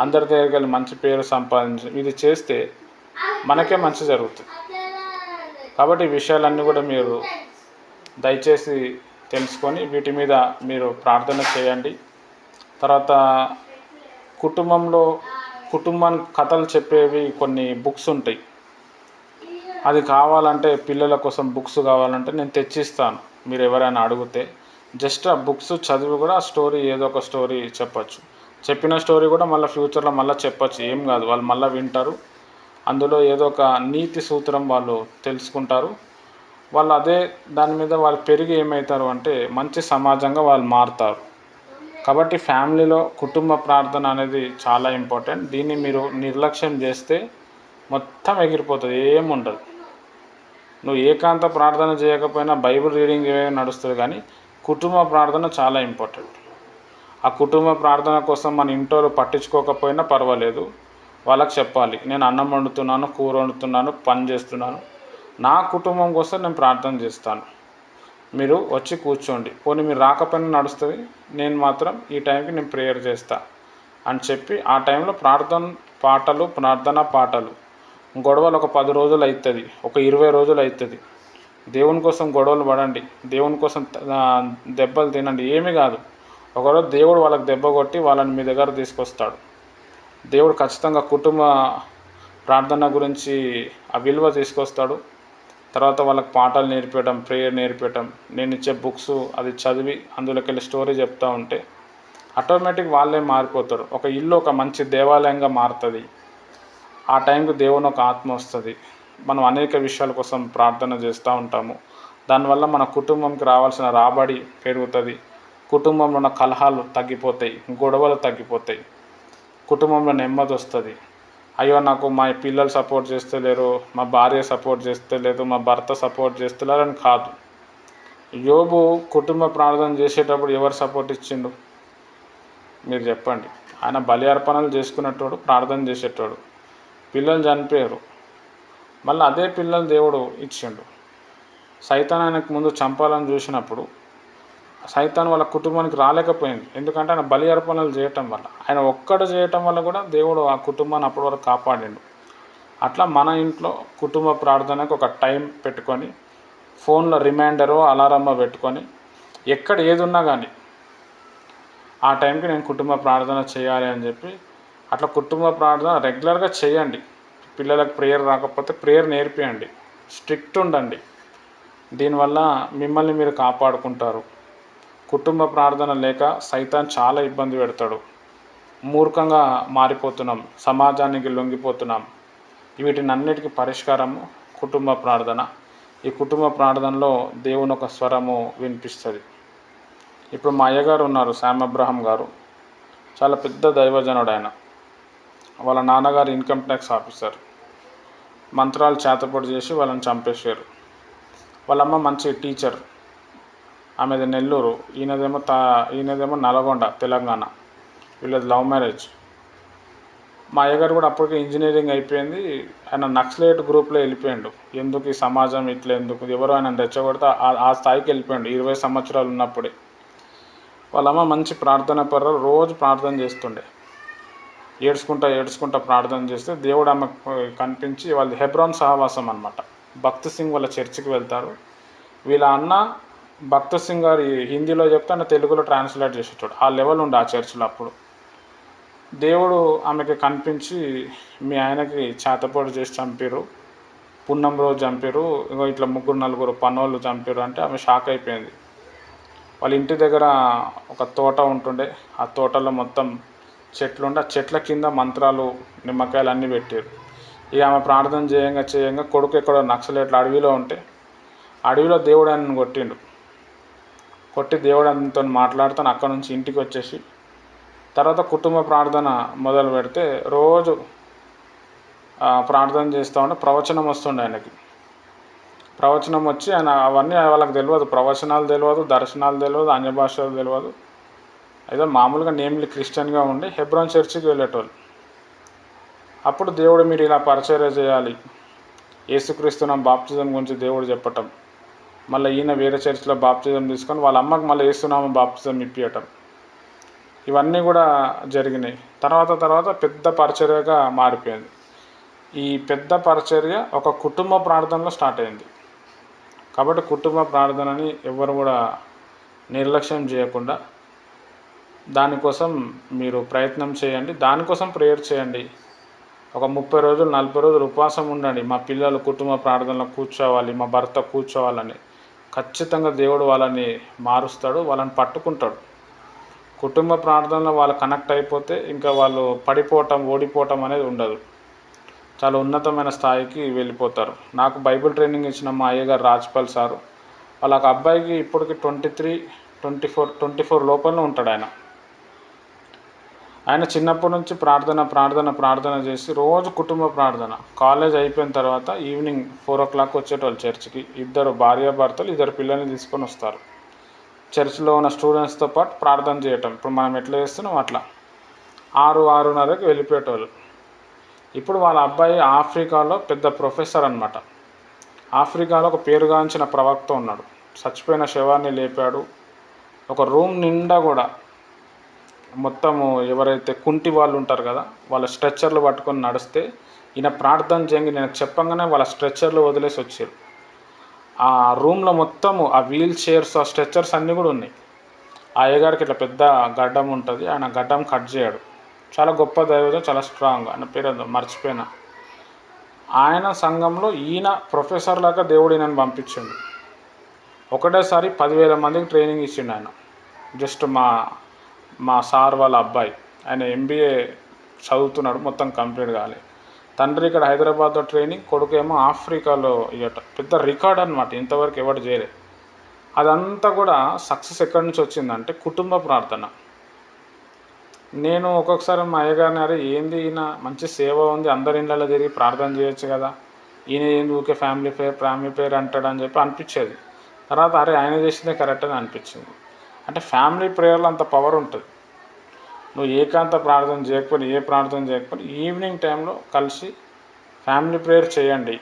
అందరి దగ్గరికి వెళ్ళి మంచి పేరు సంపాదించడం, ఇది చేస్తే మనకే మంచి జరుగుతుంది. కాబట్టి ఈ విషయాలన్నీ కూడా మీరు దయచేసి తెలుసుకొని వీటి మీద మీరు ప్రార్థన చేయండి. తర్వాత కుటుంబానికి కథలు చెప్పేవి కొన్ని బుక్స్ ఉంటాయి. అది కావాలంటే పిల్లల కోసం బుక్స్ కావాలంటే నేను తెచ్చిస్తాను. మీరు ఎవరైనా అడిగితే జస్ట్ ఆ బుక్స్ చదివి కూడా ఆ స్టోరీ ఏదో ఒక స్టోరీ చెప్పచ్చు. చెప్పిన స్టోరీ కూడా మళ్ళీ ఫ్యూచర్లో మళ్ళీ చెప్పచ్చు, ఏం కాదు. వాళ్ళు మళ్ళీ వింటారు. అందులో ఏదో ఒక నీతి సూత్రం వాళ్ళు తెలుసుకుంటారు. వాళ్ళు అదే దాని మీద వాళ్ళు పెరిగి ఏమవుతారు అంటే మంచి సమాజంగా వాళ్ళు మారుతారు. కాబట్టి ఫ్యామిలీలో కుటుంబ ప్రార్థన అనేది చాలా ఇంపార్టెంట్. దీన్ని మీరు నిర్లక్ష్యం చేస్తే మొత్తం ఎగిరిపోతుంది, ఏముండదు. నువ్వు ఏకాంత ప్రార్థన చేయకపోయినా బైబిల్ రీడింగ్ ఏమైనా నడుస్తుంది, కానీ కుటుంబ ప్రార్థన చాలా ఇంపార్టెంట్. ఆ కుటుంబ ప్రార్థన కోసం మన ఇంట్లో పట్టించుకోకపోయినా పర్వాలేదు, వాళ్ళకి చెప్పాలి, నేను అన్నం వండుతున్నాను, కూర వండుతున్నాను, పని చేస్తున్నాను, నా కుటుంబం కోసం నేను ప్రార్థన చేస్తాను, మీరు వచ్చి కూర్చోండి, పోనీ మీరు రాకపోయినా నడుస్తుంది, నేను మాత్రం ఈ టైంకి నేను ప్రేయర్ చేస్తా అని చెప్పి ఆ టైంలో ప్రార్థనా పాటలు గొడవలు ఒక 10 రోజులు అవుతుంది, ఒక 20 రోజులు అవుతుంది. దేవుని కోసం గొడవలు పడండి, దేవుని కోసం దెబ్బలు తినండి, ఏమీ కాదు. ఒకరోజు దేవుడు వాళ్ళకి దెబ్బ కొట్టి వాళ్ళని మీ దగ్గర తీసుకొస్తాడు. దేవుడు ఖచ్చితంగా కుటుంబ ప్రార్థన గురించి ఆ విలువ తీసుకొస్తాడు. తర్వాత వాళ్ళకి పాటలు నేర్పించడం, ప్రేయర్ నేర్పించడం, నేను ఇచ్చే బుక్స్ అది చదివి అందులోకి వెళ్ళి స్టోరీ చెప్తూ ఉంటే ఆటోమేటిక్ వాళ్ళే మారిపోతారు. ఒక ఇల్లు ఒక మంచి దేవాలయంగా మారుతుంది. ఆ టైంకి దేవుని ఒక ఆత్మ వస్తుంది. మనం అనేక విషయాల కోసం ప్రార్థన చేస్తూ ఉంటాము. దానివల్ల మన కుటుంబంకి రావాల్సిన రాబడి పెరుగుతుంది. కుటుంబంలో ఉన్న కలహాలు తగ్గిపోతాయి, గొడవలు తగ్గిపోతాయి, కుటుంబంలో నెమ్మది వస్తుంది. అయ్యో నాకు మా పిల్లలు సపోర్ట్ చేస్తలేరు, మా భార్య సపోర్ట్ చేస్తలేదు, మా భర్త సపోర్ట్ చేస్తలేరు అని కాదు. యోబు కుటుంబ ప్రార్థన చేసేటప్పుడు ఎవరు సపోర్ట్ ఇచ్చిండు మీరు చెప్పండి. ఆయన బలి అర్పణలు చేసుకునేటోడు, ప్రార్థన చేసేటోడు. పిల్లలు చనిపోయారు, మళ్ళీ అదే పిల్లలు దేవుడు ఇచ్చిండు. సైతాన్ ఆయనకు ముందు చంపాలని చూసినప్పుడు సైతాన్ వాళ్ళ కుటుంబానికి రాలేకపోయింది, ఎందుకంటే ఆయన బలి అర్పణలు చేయటం వల్ల. ఆయన ఒక్కడు చేయటం వల్ల కూడా దేవుడు ఆ కుటుంబాన్ని అప్పటి వరకు కాపాడిండు. అట్లా మన ఇంట్లో కుటుంబ ప్రార్థనకు ఒక టైం పెట్టుకొని, ఫోన్లో రిమైండరో అలారమో పెట్టుకొని, ఎక్కడ ఏది ఉన్నా కానీ ఆ టైంకి నేను కుటుంబ ప్రార్థన చేయాలి అని చెప్పి అట్లా కుటుంబ ప్రార్థన రెగ్యులర్గా చేయండి. పిల్లలకు ప్రేయర్ రాకపోతే ప్రేయర్ నేర్పియండి, స్ట్రిక్ట్ ఉండండి. దీనివల్ల మిమ్మల్ని మీరు కాపాడుకుంటారు. కుటుంబ ప్రార్థన లేక సైతాన్ చాలా ఇబ్బంది పెడతాడు. మూర్ఖంగా మారిపోతున్నాం, సమాజానికి లొంగిపోతున్నాం. వీటినన్నిటికీ పరిష్కారము కుటుంబ ప్రార్థన. ఈ కుటుంబ ప్రార్థనలో దేవుని ఒక స్వరము వినిపిస్తుంది. ఇప్పుడు మా అయ్యగారు ఉన్నారు, శామ్ అబ్రహం గారు, చాలా పెద్ద దైవజనుడు ఆయన. వాళ్ళ నాన్నగారు ఇన్కమ్ ట్యాక్స్ ఆఫీసర్. మంత్రాలు చేతపడి చేసి వాళ్ళని చంపేశారు. వాళ్ళమ్మ మంచి టీచర్, ఆమెది నెల్లూరు, ఈయనదేమో నల్గొండ తెలంగాణ. వీళ్ళది లవ్ మ్యారేజ్. మా అయ్యగారు కూడా అప్పటికే ఇంజనీరింగ్ అయిపోయింది. ఆయన నక్సలైట్ గ్రూప్లో వెళ్ళిపోయాడు. ఎందుకు ఈ సమాజం ఇట్లా, ఎందుకు ఎవరు ఆయన రెచ్చగొడితే ఆ స్థాయికి వెళ్ళిపోయాడు 20 సంవత్సరాలు ఉన్నప్పుడే. వాళ్ళమ్మ మంచి ప్రార్థన పర్రు, రోజు ప్రార్థన చేస్తుండే. ఏడ్చుకుంటా ప్రార్థన చేస్తే దేవుడు ఆమెకు కనిపించి, వాళ్ళది హెబ్రోన్ సహవాసం అనమాట. భక్త్ సింగ్ వాళ్ళ చర్చికి వెళ్తారు. వీళ్ళ అన్న భక్త సింగ్ గారు హిందీలో చెప్తే ఆయన తెలుగులో ట్రాన్స్లేట్ చేసేటోడు. ఆ లెవెల్ ఉండే ఆ చర్చిలో అప్పుడు. దేవుడు ఆమెకి కనిపించి మీ ఆయనకి చేతపోటు చేసి చంపారు, పున్నం రోజు చంపారు, ఇంకో ఇట్లా 3-4 పనోళ్ళు చంపారు అంటే ఆమె షాక్ అయిపోయింది. వాళ్ళ ఇంటి దగ్గర ఒక తోట ఉంటుండే, ఆ తోటలో మొత్తం చెట్లు ఉండే, ఆ చెట్ల కింద మంత్రాలు నిమ్మకాయలు అన్నీ పెట్టారు. ఇక ఆమె ప్రార్థన చేయంగా కొడుకు ఎక్కడో నక్సలైట్ల అడవిలో ఉంటే అడవిలో దేవుడు ఆయనను కొట్టి దేవుడు ఆయనతో మాట్లాడుతాను అక్కడ నుంచి ఇంటికి వచ్చేసి తర్వాత కుటుంబ ప్రార్థన మొదలు పెడితే రోజు ప్రార్థన చేస్తూ ఉంటే ప్రవచనం వస్తుండే ఆయనకి. ప్రవచనం వచ్చి ఆయన అవన్నీ వాళ్ళకి తెలియదు, ప్రవచనాలు తెలియదు, దర్శనాలు తెలియదు, అన్య భాషలు తెలియదు. అయితే మామూలుగా నేమ్లీ క్రిస్టియన్గా ఉండి హెబ్రోన్ చర్చికి వెళ్ళేటోళ్ళు. అప్పుడు దేవుడు మీరు ఇలా పరిచర్య చేయాలి, యేసుక్రీస్తునామ బాప్తిజం గురించి దేవుడు చెప్పటం, మళ్ళీ ఈయన వేరే చర్చిలో బాప్తిజం తీసుకొని వాళ్ళ అమ్మకి మళ్ళీ యేసునామ బాప్తిజం ఇప్పియటం, ఇవన్నీ కూడా జరిగినాయి. తర్వాత పెద్ద పరిచర్యగా మారిపోయింది. ఈ పెద్ద పరిచర్య ఒక కుటుంబ ప్రార్థనలో స్టార్ట్ అయింది. కాబట్టి కుటుంబ ప్రార్థనని ఎవరు కూడా నిర్లక్ష్యం చేయకుండా దానికోసం మీరు ప్రయత్నం చేయండి, దానికోసం ప్రేయర్ చేయండి. ఒక 30 రోజులు 40 రోజులు ఉపవాసం ఉండండి. మా పిల్లలు కుటుంబ ప్రార్థనలో కూర్చోవాలి, మా భర్త కూర్చోవాలని. ఖచ్చితంగా దేవుడు వాళ్ళని మారుస్తాడు, వాళ్ళని పట్టుకుంటాడు. కుటుంబ ప్రార్థనలో వాళ్ళు కనెక్ట్ అయిపోతే ఇంకా వాళ్ళు పడిపోవటం ఓడిపోవటం అనేది ఉండదు, చాలా ఉన్నతమైన స్థాయికి వెళ్ళిపోతారు. నాకు బైబిల్ ట్రైనింగ్ ఇచ్చిన మా అయ్యగారు రాజ్పాల్ సారు, వాళ్ళకి అబ్బాయికి ఇప్పటికి 23-24 లోపలనే ఉంటాడు. ఆయన చిన్నప్పటి నుంచి ప్రార్థన చేసి రోజు కుటుంబ ప్రార్థన. కాలేజ్ అయిపోయిన తర్వాత ఈవినింగ్ 4 o'clock వచ్చేటోళ్ళు చర్చికి. 2 భార్యాభర్తలు 2 పిల్లల్ని తీసుకొని వస్తారు. చర్చిలో ఉన్న స్టూడెంట్స్తో పాటు ప్రార్థన చేయటం. ఇప్పుడు మనం ఎట్లా చేస్తున్నాం అట్లా 6-6:30కి వెళ్ళిపోయేటోళ్ళు. ఇప్పుడు వాళ్ళ అబ్బాయి ఆఫ్రికాలో పెద్ద ప్రొఫెసర్ అనమాట. ఆఫ్రికాలో ఒక పేరుగాంచిన ప్రవక్త ఉన్నాడు. చచ్చిపోయిన శవాన్ని లేపాడు. ఒక రూమ్ నిండా కూడా మొత్తము ఎవరైతే కుంటి వాళ్ళు ఉంటారు కదా, వాళ్ళ స్ట్రెచ్చర్లు పట్టుకొని నడిస్తే ఈయన ప్రార్థన చేయండి నేను చెప్పంగానే వాళ్ళ స్ట్రెచ్చర్లు వదిలేసి వచ్చారు. ఆ రూమ్లో మొత్తము ఆ వీల్ చైర్స్, ఆ స్ట్రెచ్చర్స్ అన్నీ కూడా ఉన్నాయి. ఆ అయ్యగారికి ఇట్లా పెద్ద గడ్డం ఉంటుంది, ఆయన గడ్డం కట్ చేయడు. చాలా గొప్ప దైవజం, చాలా స్ట్రాంగ్. ఆయన పేరు మర్చిపోయినా. ఆయన సంఘంలో ఈయన ప్రొఫెసర్ లాగా దేవుడు ఈయనను పంపించిండు. ఒకటేసారి 10,000 మందికి ట్రైనింగ్ ఇచ్చిండు ఆయన. జస్ట్ మా సార్ వాళ్ళ అబ్బాయి, ఆయన MBA చదువుతున్నాడు, మొత్తం కంప్లీట్ కాలే. తండ్రి ఇక్కడ హైదరాబాద్లో ట్రైనింగ్, కొడుకు ఏమో ఆఫ్రికాలో ఇవ్వట. పెద్ద రికార్డ్ అనమాట, ఇంతవరకు ఎవరు చేయలేదు. అదంతా కూడా సక్సెస్ ఎక్కడి నుంచి వచ్చిందంటే కుటుంబ ప్రార్థన. నేను ఒక్కొక్కసారి మా అయ్యగారిని అరే ఏంది ఈయన మంచి సేవ ఉంది, అందరి ఇళ్ళలో తిరిగి ప్రార్థన చేయొచ్చు కదా, ఈయన ఏంది ఊకే ఫ్యామిలీ ప్రేయర్ అంటాడని చెప్పి అనిపించేది. తర్వాత అరే ఆయన చేసిందే కరెక్ట్ అని అనిపించింది. అంటే ఫ్యామిలీ ప్రేయర్లో అంత పవర్ ఉంటుంది. నువ్వు ఏకాంత ప్రార్థన చేయకపోతే ఏ ప్రార్థన చేయకపోతే ఈవినింగ్ టైంలో కలిసి ఫ్యామిలీ ప్రేయర్ చేయండి.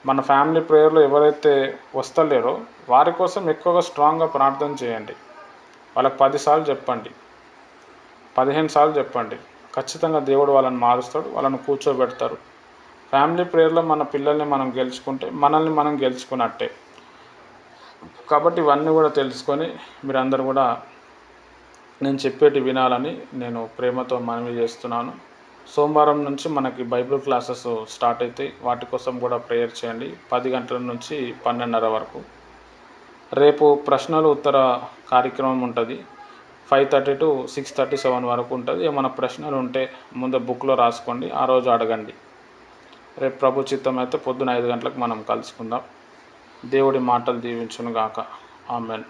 మన ఫ్యామిలీ ప్రేయర్లో ఎవరైతే వస్తలేరో వారి కోసం ఎక్కువగా స్ట్రాంగ్గా ప్రార్థన చేయండి. వాళ్ళకి 10 సార్లు చెప్పండి, 15 సార్లు చెప్పండి. ఖచ్చితంగా దేవుడు వాళ్ళని మారుస్తాడు, వాళ్ళని కూర్చోబెడతారు. ఫ్యామిలీ ప్రేయర్లో మన పిల్లల్ని మనం గెలుచుకుంటే మనల్ని మనం గెలుచుకున్నట్టే. కాబట్టి ఇవన్నీ కూడా తెలుసుకొని మీరందరూ కూడా నేను చెప్పేటి వినాలని నేను ప్రేమతో మనవి చేస్తున్నాను. సోమవారం నుంచి మనకి బైబిల్ క్లాసెస్ స్టార్ట్ అవుతాయి, వాటి కోసం కూడా ప్రేయర్ చేయండి. 10 గంటల నుంచి 12:30 వరకు. రేపు ప్రశ్నలు ఉత్తర కార్యక్రమం ఉంటుంది, 5:30 to 6:37 వరకు ఉంటుంది. ఏమైనా ప్రశ్నలు ఉంటే ముందు బుక్లో రాసుకోండి, ఆ రోజు అడగండి. రేపు ప్రభు చిత్తం అయితే పొద్దున 5 గంటలకు మనం కలుసుకుందాం. దేవుడి మాటలు దీవించును గాక. ఆమెన్.